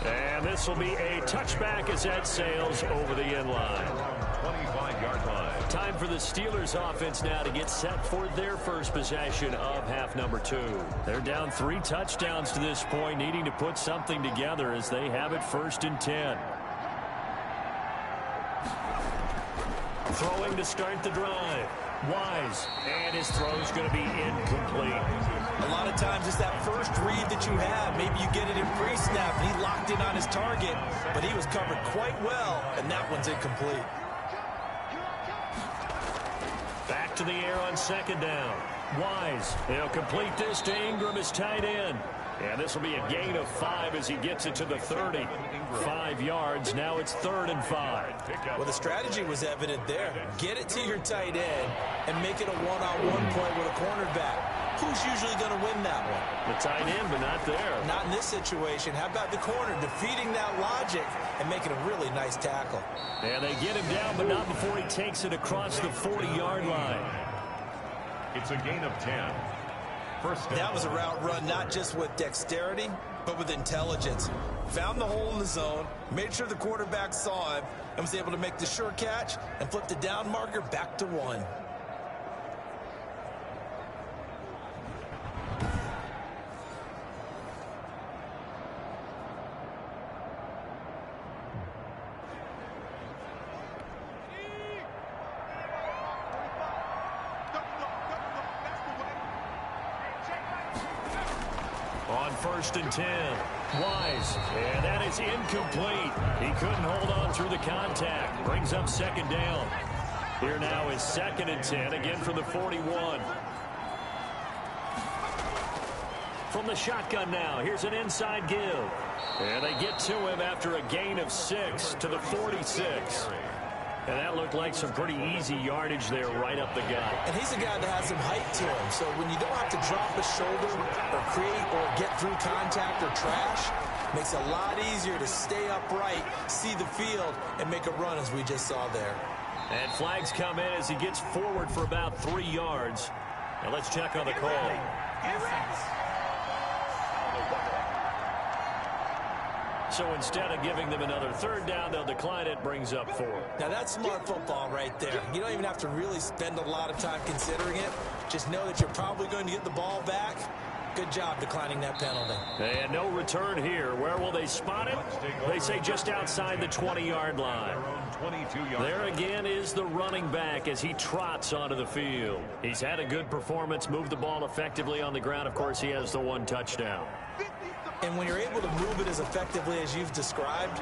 And this will be a touchback as that sails over the end line. 25-yard line. Time for the Steelers offense now to get set for their first possession of half number 2. They're down 3 touchdowns to this point, needing to put something together as they have it 1st and 10. Throwing to start the drive. Wise, and his throw's going to be incomplete. A lot of times it's that first read that you have. Maybe you get it in pre-snap, and he locked in on his target, but he was covered quite well, and that one's incomplete. Back to the air on 2nd down. Wise, he'll complete this to Ingram, his tight end. And this will be a gain of 5 as he gets it to the 30. 5 yards. Now it's 3rd and 5. Well, the strategy was evident there. Get it to your tight end and make it a one-on-one play with a cornerback. Who's usually going to win that one? The tight end, but not there. Not in this situation. How about the corner defeating that logic and making a really nice tackle? And they get him down, but not before he takes it across the 40-yard line. It's a gain of 10. That was a route run not just with dexterity, but with intelligence. Found the hole in the zone, made sure the quarterback saw him, and was able to make the sure catch and flip the down marker back to 1. On 1st and 10. Wise, and that is incomplete. He couldn't hold on through the contact. Brings up second down. Here now is 2nd and 10, again from the 41. From the shotgun now, here's an inside give. And they get to him after a gain of 6 to the 46. And that looked like some pretty easy yardage there right up the gut. And he's a guy that has some height to him. So when you don't have to drop a shoulder or create or get through contact or trash, makes it a lot easier to stay upright, see the field, and make a run as we just saw there. And flags come in as he gets forward for about 3 yards. Now let's check on the call. So instead of giving them another 3rd down, they'll decline it, brings up 4. Now that's smart football right there. You don't even have to really spend a lot of time considering it. Just know that you're probably going to get the ball back. Good job declining that penalty. And no return here. Where will they spot it? They say just outside the 20-yard line. There again is the running back as he trots onto the field. He's had a good performance, moved the ball effectively on the ground. Of course, he has the 1 touchdown. And when you're able to move it as effectively as you've described,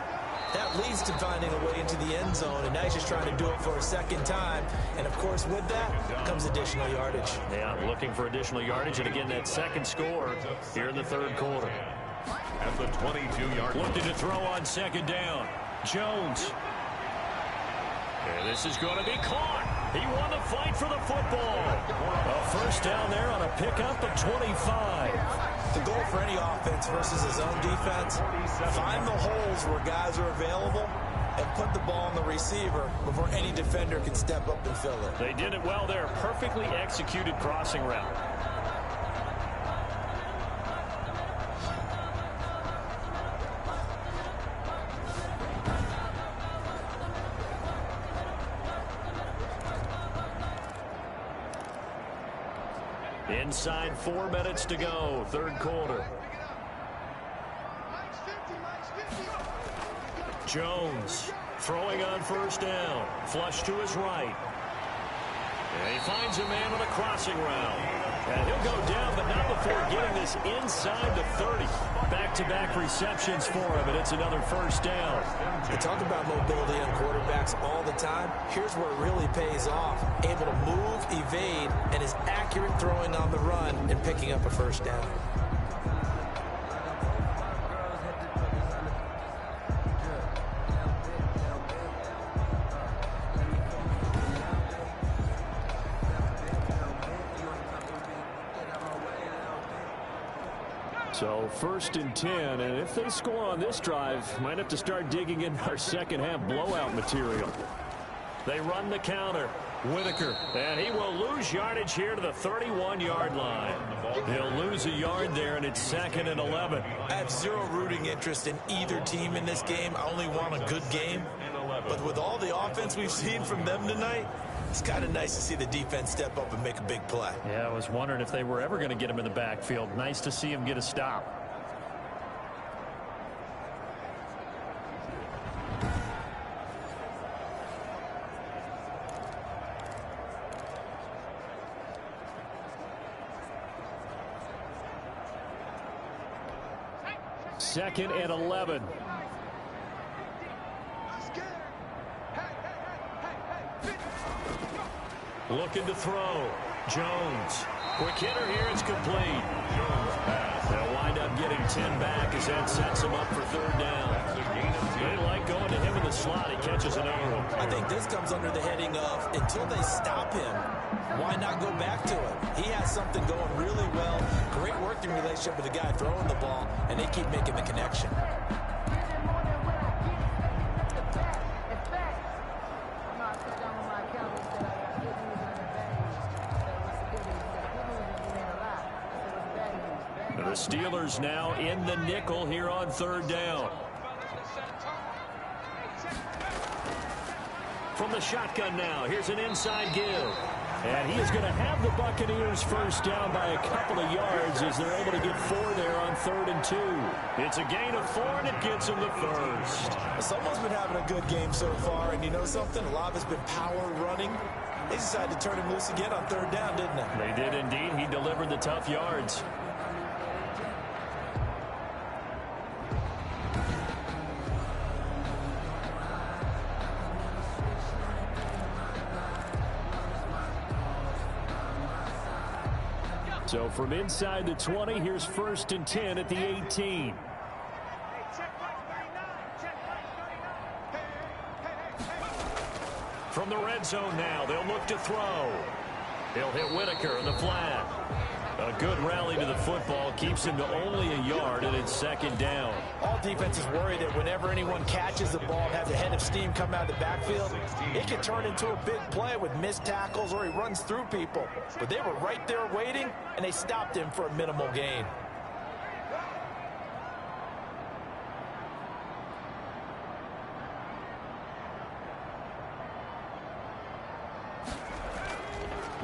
that leads to finding a way into the end zone, and now he's just trying to do it for a 2nd time. And, of course, with that comes additional yardage. Yeah, looking for additional yardage, and again, that 2nd score here in the 3rd quarter. At the 22-yard line. Looking to throw on 2nd down. Jones. And this is going to be caught. He won the fight for the football. A 1st down there on a pickup of 25. The goal for any offense versus his own defense, find the holes where guys are available and put the ball on the receiver before any defender can step up and fill it. They did it well there. Perfectly executed crossing route. Inside 4 minutes to go, 3rd quarter. Jones throwing on 1st down. Flush to his right. And he finds a man on a crossing route. And he'll go down, but not before getting this inside the 30. Back-to-back receptions for him, and it's another 1st down. We talk about mobility on quarterbacks all the time. Here's where it really pays off. Able to move, evade, and is accurate throwing on the run and picking up a 1st down. So 1st and 10, and if they score on this drive, might have to start digging in our 2nd half blowout material. They run the counter. Whitaker, and he will lose yardage here to the 31-yard line. He'll lose a yard there, and it's 2nd and 11. I have zero rooting interest in either team in this game. I only want a good game. But with all the offense we've seen from them tonight, it's kind of nice to see the defense step up and make a big play. Yeah, I was wondering if they were ever going to get him in the backfield. Nice to see him get a stop. Second and 11. Looking to throw. Jones. Quick hitter here. It's complete. They'll wind up getting 10 back as that sets him up for 3rd down. They like going to him in the slot. He catches an arrow. I think this comes under the heading of until they stop him, why not go back to him? He has something going really well. Great working relationship with the guy throwing the ball, and they keep making the connection. The Steelers now in the nickel here on 3rd down. From the shotgun now, here's an inside give. And he is going to have the Buccaneers 1st down by a couple of yards as they're able to get 4 there on 3rd and 2. It's a gain of 4, and it gets him the 1st. Someone's been having a good game so far, and you know something? A lot of it's been power running. They decided to turn him loose again on 3rd down, didn't they? They did indeed. He delivered the tough yards. So from inside the 20, here's 1st and 10 at the 18. From the red zone now, they'll look to throw. He'll hit Whitaker in the flat. A good rally to the football keeps him to only a yard, and it's 2nd down. All defenses worry that whenever anyone catches the ball and has a head of steam come out of the backfield, it can turn into a big play with missed tackles or he runs through people. But they were right there waiting, and they stopped him for a minimal gain.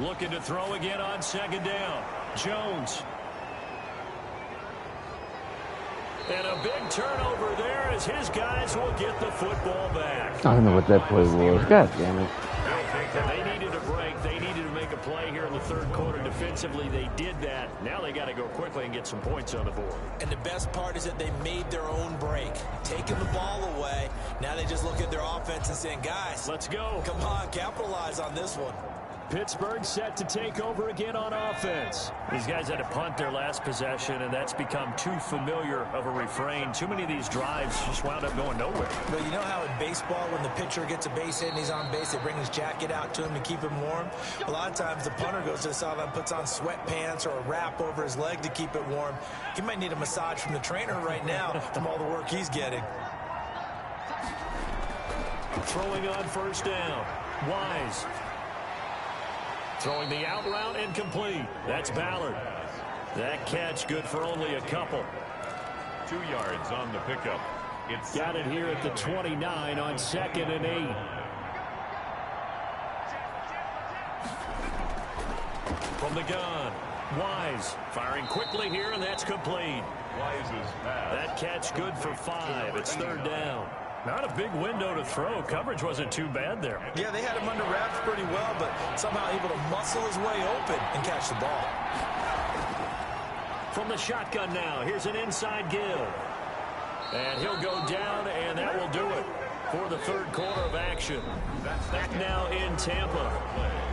Looking to throw again on 2nd down. Jones. And a big turnover there as his guys will get the football back. I don't know what that play was. God damn it. They needed a break. They needed to make a play here in the 3rd quarter defensively. They did that. Now they got to go quickly and get some points on the board. And the best part is that they made their own break. Taking the ball away. Now they just look at their offense and saying, guys, let's go. Come on, capitalize on this one. Pittsburgh set to take over again on offense. These guys had to punt their last possession, and that's become too familiar of a refrain. Too many of these drives just wound up going nowhere. Well, you know how in baseball, when the pitcher gets a base hit and he's on base, they bring his jacket out to him to keep him warm? A lot of times the punter goes to the sideline, puts on sweatpants or a wrap over his leg to keep it warm. He might need a massage from the trainer right now from all the work he's getting. Throwing on 1st down. Wise. Throwing the out route incomplete. That's Ballard. That catch good for only a couple. 2 yards on the pickup. It's got it here at the 29 on 2nd and 8. From the gun. Wise firing quickly here, and that's complete. Wise's pass. That catch good for 5. It's 3rd down. Not a big window to throw. Coverage wasn't too bad there. Yeah, they had him under wraps pretty well, but somehow able to muscle his way open and catch the ball. From the shotgun now, here's an inside give. And he'll go down, and that will do it for the 3rd quarter of action. Back now in Tampa.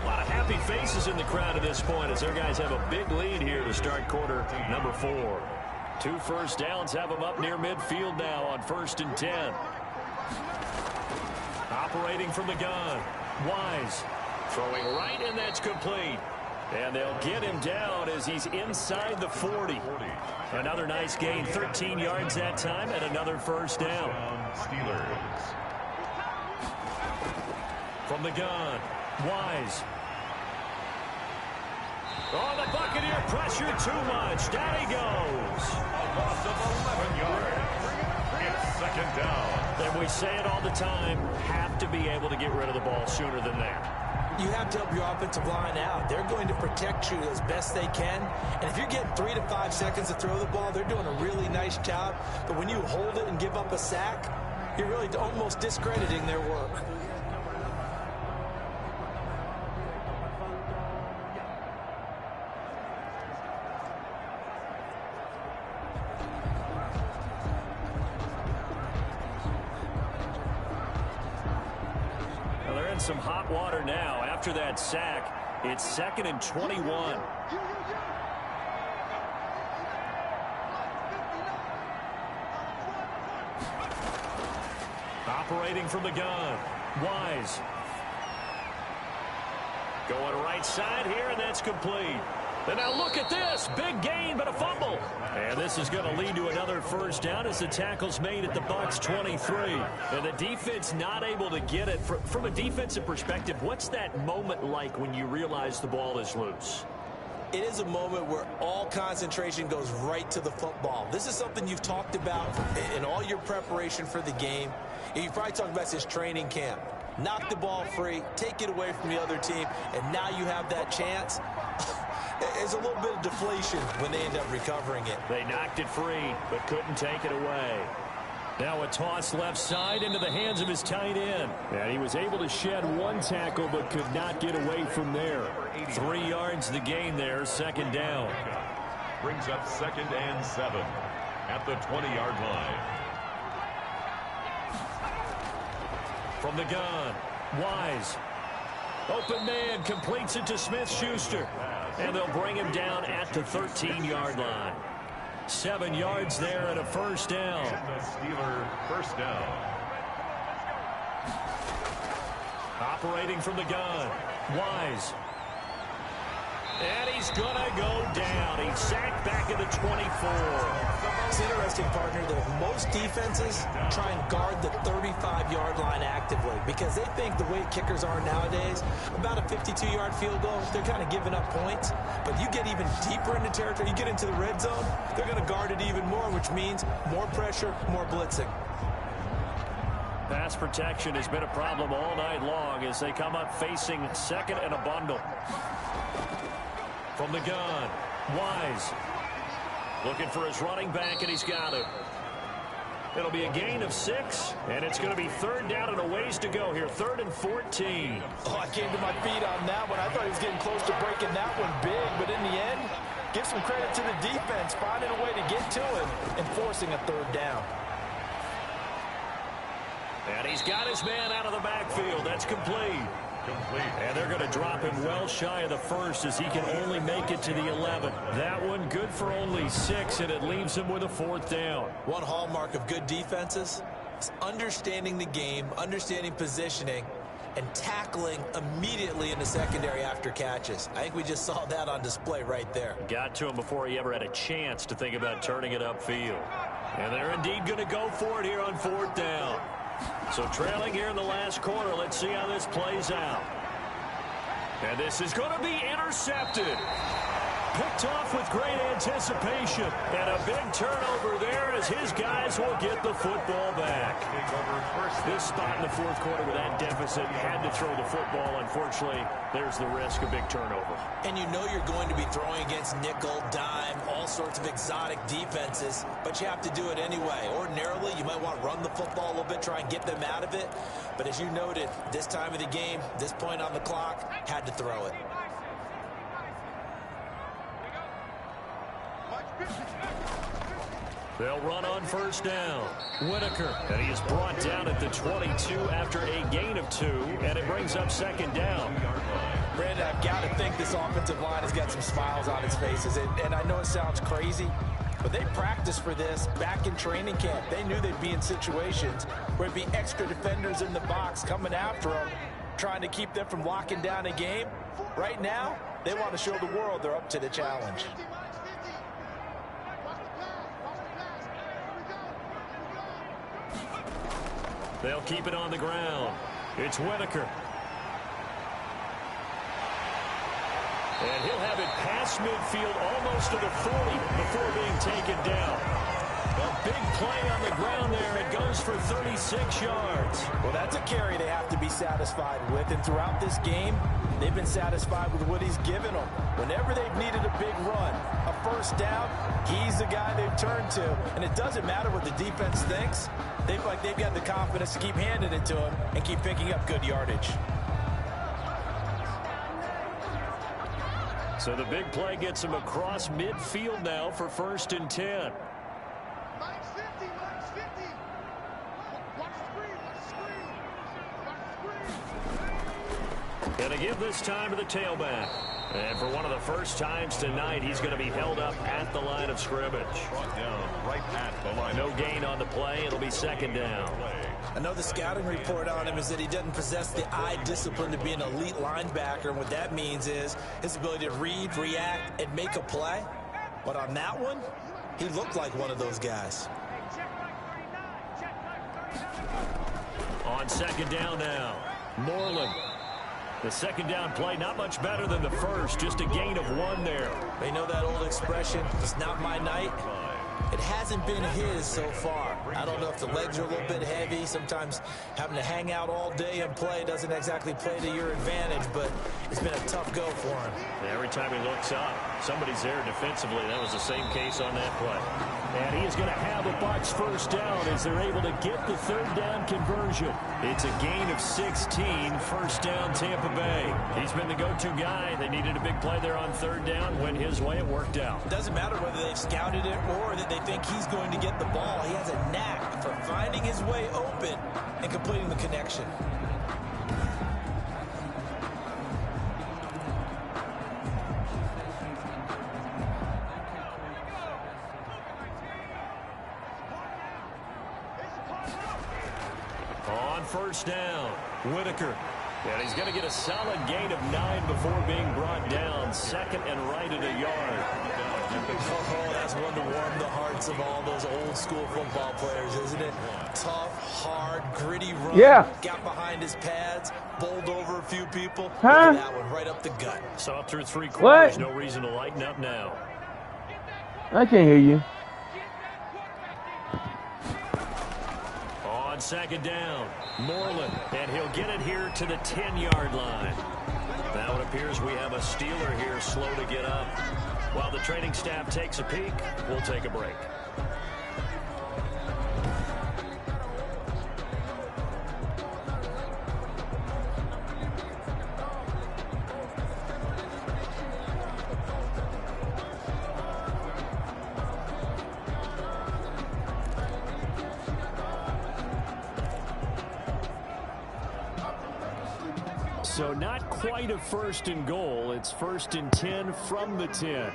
A lot of happy faces in the crowd at this point as their guys have a big lead here to start quarter number 4. 2 first downs have them up near midfield now on 1st and 10. Operating from the gun. Wise. Throwing right, and that's complete. And they'll get him down as he's inside the 40. Another nice gain, 13 yards that time, and another 1st down. Steelers. From the gun. Wise. Oh, the Buccaneer pressure too much. Down he goes. A loss of 11 yards. It's 2nd down. And we say it all the time, have to be able to get rid of the ball sooner than that. You have to help your offensive line out. They're going to protect you as best they can. And if you're getting 3 to 5 seconds to throw the ball, they're doing a really nice job. But when you hold it and give up a sack, you're really almost discrediting their work. Some hot water now after that sack. It's 2nd and 21. Operating from the gun. Wise. Going right side here, and that's complete. And now look at this. Big gain, but a fumble. And this is going to lead to another 1st down as the tackle's made at the Bucs 23. And the defense not able to get it. From a defensive perspective, what's that moment like when you realize the ball is loose? It is a moment where all concentration goes right to the football. This is something you've talked about in all your preparation for the game. And you've probably talked about this training camp. Knock the ball free, take it away from the other team, and now you have that chance. There's a little bit of deflation when they end up recovering it. They knocked it free, but couldn't take it away. Now a toss left side into the hands of his tight end. And he was able to shed 1 tackle, but could not get away from there. 3 yards the gain there, 2nd down. Brings up 2nd and 7 at the 20-yard line. From the gun, Wise. Open man completes it to Smith-Schuster. And they'll bring him down at the 13-yard line. 7 yards there and a first down. The Steeler first down. Operating from the gun, Wise. And he's going to go down. He's sacked back at the 24. It's interesting, partner, that most defenses try and guard the 35-yard line actively because they think the way kickers are nowadays, about a 52-yard field goal, they're kind of giving up points. But you get even deeper into territory, you get into the red zone, they're going to guard it even more, which means more pressure, more blitzing. Pass protection has been a problem all night long as they come up facing second and a bundle. From the gun, Wise. Looking for his running back, and he's got it. It'll be a gain of 6, and it's going to be third down and a ways to go here. 3rd and 14. Oh, I came to my feet on that one. I thought he was getting close to breaking that one big, but in the end, give some credit to the defense, finding a way to get to him and forcing a third down. And he's got his man out of the backfield. That's complete. And they're going to drop him well shy of the first as he can only make it to the 11. That one good for only 6, and it leaves him with a 4th down. One hallmark of good defenses is understanding the game, understanding positioning, and tackling immediately in the secondary after catches. I think we just saw that on display right there. Got to him before he ever had a chance to think about turning it upfield. And they're indeed going to go for it here on 4th down. So trailing here in the last quarter, let's see how this plays out. And this is going to be intercepted. Picked off with great anticipation. And a big turnover there as his guys will get the football back. This spot in the 4th quarter with that deficit, had to throw the football. Unfortunately, there's the risk of big turnover. And you know you're going to be throwing against nickel, dime, all sorts of exotic defenses, but you have to do it anyway. Ordinarily, you might want to run the football a little bit, try and get them out of it. But as you noted, this time of the game, this point on the clock, had to throw it. They'll run on 1st down. Whitaker, and he is brought down at the 22 after a gain of 2, and it brings up 2nd down. Brandon, I've got to think this offensive line has got some smiles on its faces, and I know it sounds crazy, but they practiced for this back in training camp. They knew they'd be in situations where there'd be extra defenders in the box coming after them, trying to keep them from locking down a game. Right now, they want to show the world they're up to the challenge. They'll keep it on the ground. It's Whitaker. And he'll have it past midfield almost to the 40 before being taken down. A big play on the ground there. It goes for 36 yards. Well, that's a carry they have to be satisfied with. And throughout this game, they've been satisfied with what he's given them. Whenever they've needed a big run, a 1st down, he's the guy they've turned to. And it doesn't matter what the defense thinks. They feel like they've got the confidence to keep handing it to him and keep picking up good yardage. So the big play gets him across midfield now for 1st and 10. And again this time to the tailback. And for one of the first times tonight, he's going to be held up at the line of scrimmage. Brought down right at the line. No gain on the play. It'll be 2nd down. I know the scouting report on him is that he doesn't possess the eye discipline to be an elite linebacker. And what that means is his ability to read, react, and make a play. But on that one, he looked like one of those guys. On 2nd down now, Moreland. The 2nd down play, not much better than the first, just a gain of 1 there. They know that old expression, it's not my night. It hasn't been his so far. I don't know if the legs are a little bit heavy. Sometimes having to hang out all day and play doesn't exactly play to your advantage, but it's been a tough go for him. Every time he looks up, somebody's there defensively. That was the same case on that play. And he is going to have a Bucs 1st down as they're able to get the 3rd down conversion. It's a gain of 16, 1st down Tampa Bay. He's been the go-to guy. They needed a big play there on 3rd down. Went his way, it worked out. It doesn't matter whether they've scouted it or that they think he's going to get the ball. He has a knack for finding his way open and completing the connection. first down. Whitaker. And he's going to get a solid gain of 9 before being brought down. Second and right at a yard. Oh, that's one to warm the hearts of all those old school football players, isn't it? Tough, hard, gritty run. Yeah. Got behind his pads, bowled over a few people. Huh? Look at that one right up the gut. Saw through 3 quarters. What? No reason to lighten up now. I can't hear you. On second down, Moreland, and he'll get it here to the 10-yard line. Now it appears we have a Steeler here slow to get up. While the training staff takes a peek, we'll take a break. So not quite a first and goal. It's first and 10 from the 10.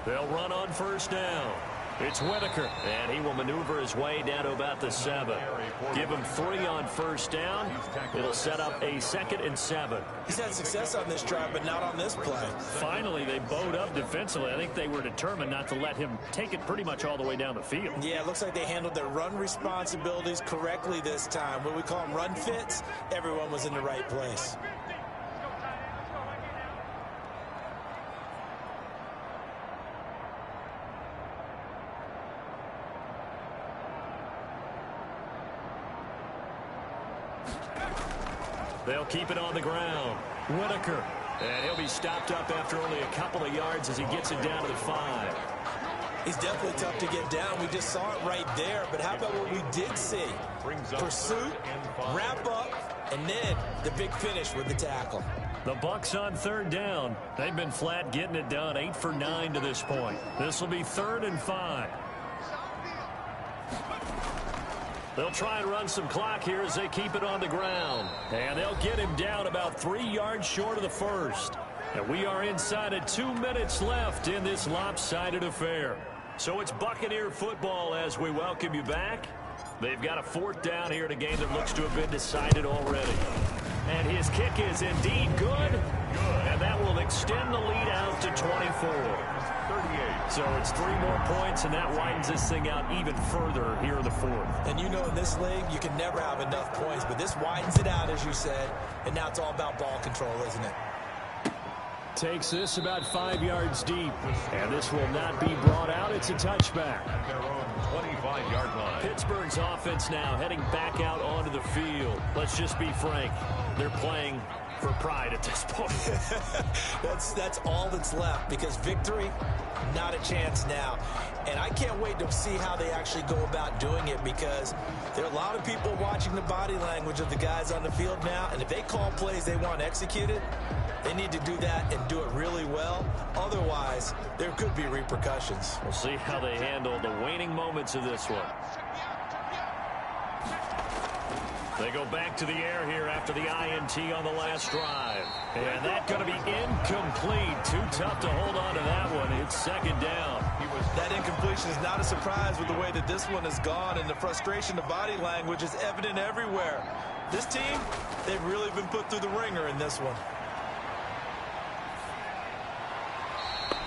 They'll run on first down. It's Whitaker, and he will maneuver his way down to about the 7. Give him 3 on first down. It'll set up a 2nd and 7. He's had success on this drive, but not on this play. Finally, they bowed up defensively. I think they were determined not to let him take it pretty much all the way down the field. Yeah, it looks like they handled their run responsibilities correctly this time. What we call them run fits, everyone was in the right place. They'll keep it on the ground. Whitaker. And he'll be stopped up after only a couple of yards as he gets it down to the 5. He's definitely tough to get down. We just saw it right there. But how about what we did see? Pursuit, wrap up, and then the big finish with the tackle. The Bucs on third down. They've been flat getting it done. 8 for 9 to this point. This will be 3rd and 5. They'll try and run some clock here as they keep it on the ground. And they'll get him down about 3 yards short of the first. And we are inside of 2 minutes left in this lopsided affair. So it's Buccaneer football as we welcome you back. They've got a 4th down here in a game that looks to have been decided already. And his kick is indeed good. And that will extend the lead out to 24. So it's 3 more points, and that widens this thing out even further here in the 4th. And you know in this league, you can never have enough points, but this widens it out, as you said, and now it's all about ball control, isn't it? Takes this about 5 yards deep, and this will not be brought out. It's a touchback. At their own 25-yard line. Pittsburgh's offense now heading back out onto the field. Let's just be frank. They're playing for pride at this point. That's all that's left, because victory, not a chance now. And I can't wait to see how they actually go about doing it, because there are a lot of people watching the body language of the guys on the field now, and if they call plays they want executed, they need to do that and do it really well. Otherwise, there could be repercussions. We'll see how they handle the waning moments of this one. They go back to the air here after the INT on the last drive. And that's going to be incomplete. Too tough to hold on to that one. It's 2nd down. That incompletion is not a surprise with the way that this one has gone, and the frustration, the body language is evident everywhere. This team, they've really been put through the ringer in this one.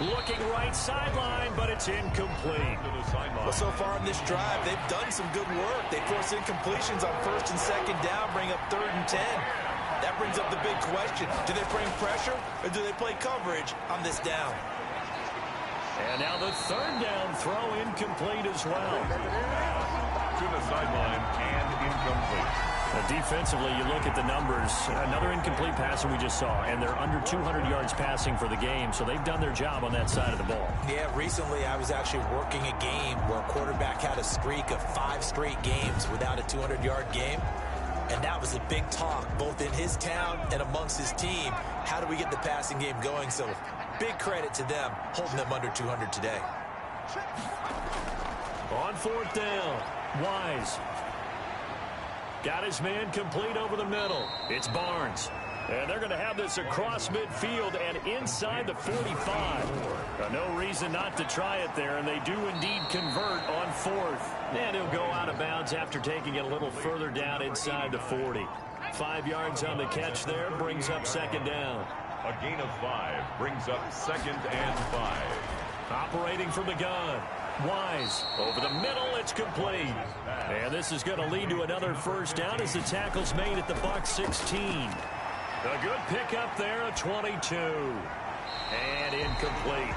Looking right sideline, but it's incomplete. Well, so far in this drive, they've done some good work. They force incompletions on 1st and 2nd down, bring up 3rd and 10. That brings up the big question. Do they bring pressure, or do they play coverage on this down? And now the 3rd down throw incomplete as well. To the sideline and incomplete. Defensively, you look at the numbers. Another incomplete pass that we just saw, and they're under 200 yards passing for the game, so they've done their job on that side of the ball. Yeah, recently I was actually working a game where a quarterback had a streak of 5 straight games without a 200-yard game, and that was a big talk, both in his town and amongst his team. How do we get the passing game going? So big credit to them, holding them under 200 today. On 4th down, Wise. Got his man complete over the middle. It's Barnes. And they're going to have this across midfield and inside the 45. No reason not to try it there, and they do indeed convert on 4th. And he'll go out of bounds after taking it a little further down inside the 40. 5 yards on the catch there, brings up 2nd down. A gain of 5 brings up 2nd and 5. Operating from the gun. Wise over the middle, it's complete. And this is going to lead to another 1st down as the tackle's made at the Bucs 16. A good pickup there, a 22. And incomplete.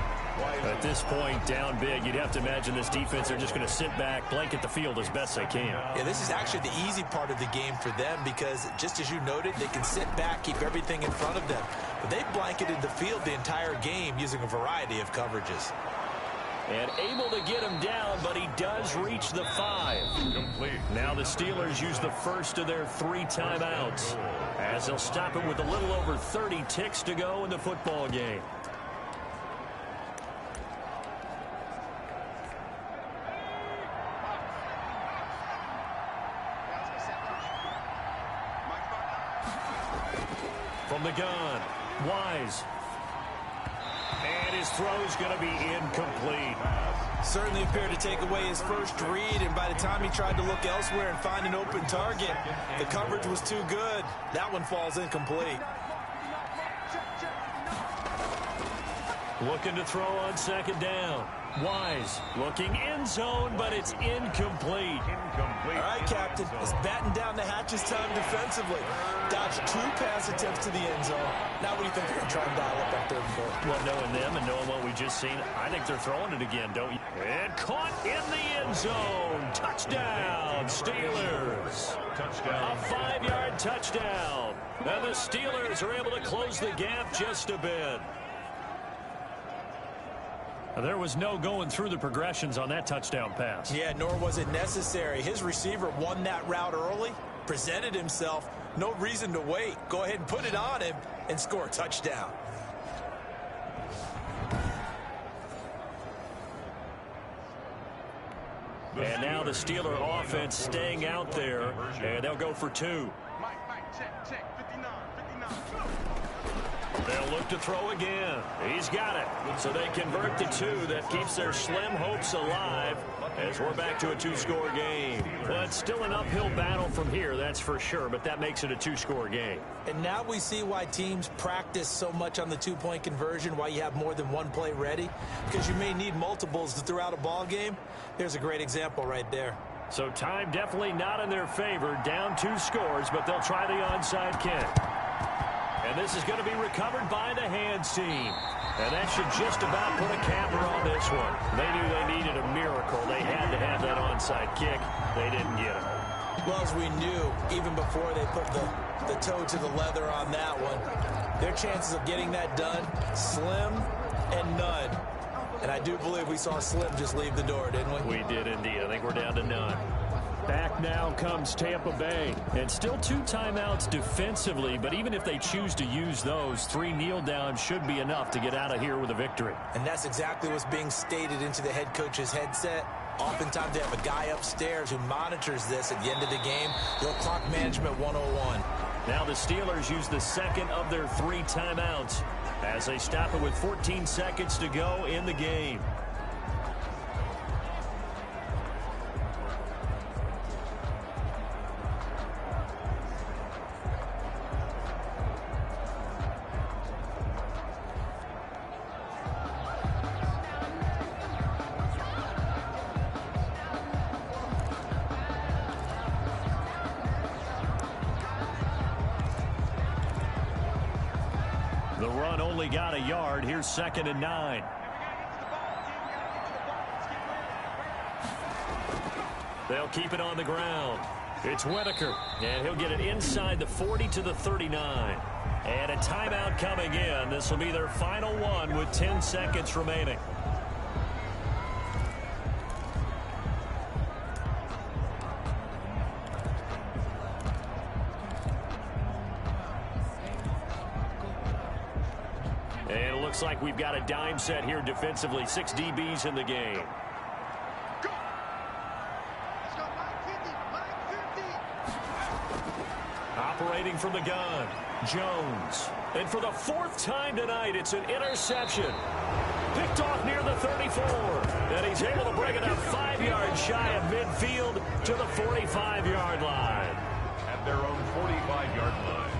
At this point, down big, you'd have to imagine this defense are just going to sit back, blanket the field as best they can. Yeah, this is actually the easy part of the game for them because, just as you noted, they can sit back, keep everything in front of them. But they've blanketed the field the entire game using a variety of coverages. And able to get him down, but he does reach the 5. Complete. Now the Steelers use the first of their 3 timeouts as they'll stop it with a little over 30 ticks to go in the football game. From the gun, Wise. And his throw's going to be incomplete. Certainly appeared to take away his first read, and by the time he tried to look elsewhere and find an open target, the coverage was too good. That one falls incomplete. Looking to throw on 2nd down. Wise looking end zone, but it's incomplete. All right, Captain. Let's batten down the hatches time defensively. Dodged 2 pass attempts to the end zone. Now what do you think they're going to try and dial up that 3rd and 4th? Well, knowing them and knowing what we just seen, I think they're throwing it again, don't you? And caught in the end zone. Touchdown, Steelers. Touchdown. A 5-yard touchdown. And the Steelers are able to close the gap just a bit. There was no going through the progressions on that touchdown pass. Yeah, nor was it necessary. His receiver won that route early, presented himself. No reason to wait. Go ahead and put it on him and score a touchdown. And now the Steeler offense staying out there, and they'll go for 2. Check, 59. They'll look to throw again. He's got it. So they convert to 2. That keeps their slim hopes alive as we're back to a 2-score game. But still an uphill battle from here, that's for sure. But that makes it a 2-score game. And now we see why teams practice so much on the 2-point conversion, why you have more than 1 play ready. Because you may need multiples to throw out a ball game. There's a great example right there. So time definitely not in their favor. Down 2 scores, but they'll try the onside kick. And this is going to be recovered by the hands team. And that should just about put a capper on this one. They knew they needed a miracle. They had to have that onside kick. They didn't get it. Well, as we knew, even before they put the toe to the leather on that one, their chances of getting that done, slim and none. And I do believe we saw Slim just leave the door, didn't we? We did indeed. I think we're down to none. Back now comes Tampa Bay. And still 2 timeouts defensively, but even if they choose to use those, 3 kneel downs should be enough to get out of here with a victory. And that's exactly what's being stated into the head coach's headset. Oftentimes they have a guy upstairs who monitors this at the end of the game. Little clock management 101. Now the Steelers use the 2nd of their 3 timeouts as they stop it with 14 seconds to go in the game. The run only got a yard. Here's 2nd and 9. They'll keep it on the ground. It's Whitaker, and he'll get it inside the 40 to the 39. And a timeout coming in. This will be their final one with 10 seconds remaining. And it looks like we've got a dime set here defensively. 6 DBs in the game. Operating from the gun. Jones. And for the 4th time tonight, it's an interception. Picked off near the 34. And he's able to bring it up 5 yards shy of midfield to the 45-yard line. At their own 45-yard line.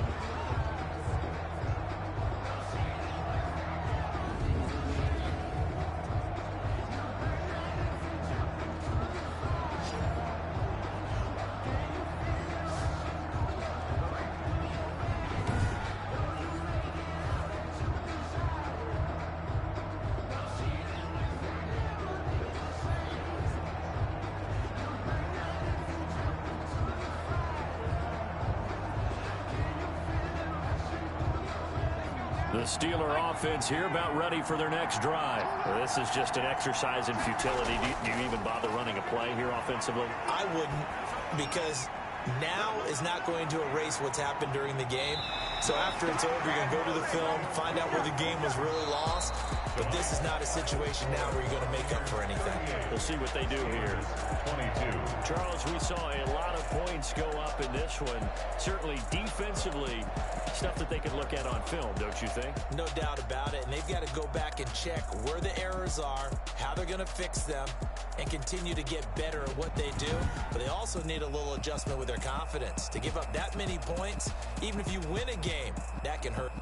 The Steeler offense here about ready for their next drive. Well, this is just an exercise in futility. Do you even bother running a play here offensively? I wouldn't, because now is not going to erase what's happened during the game. So after it's over, you're going to go to the film, find out where the game was really lost. But this is not a situation now where you're going to make up for anything. We'll see what they do here. 22. Charles, we saw a lot of points go up in this one. Certainly defensively, stuff that they could look at on film, don't you think? No doubt about it. And they've got to go back and check where the errors are, how they're going to fix them, and continue to get better at what they do. But they also need a little adjustment with their confidence. To give up that many points, even if you win a game, that can hurt.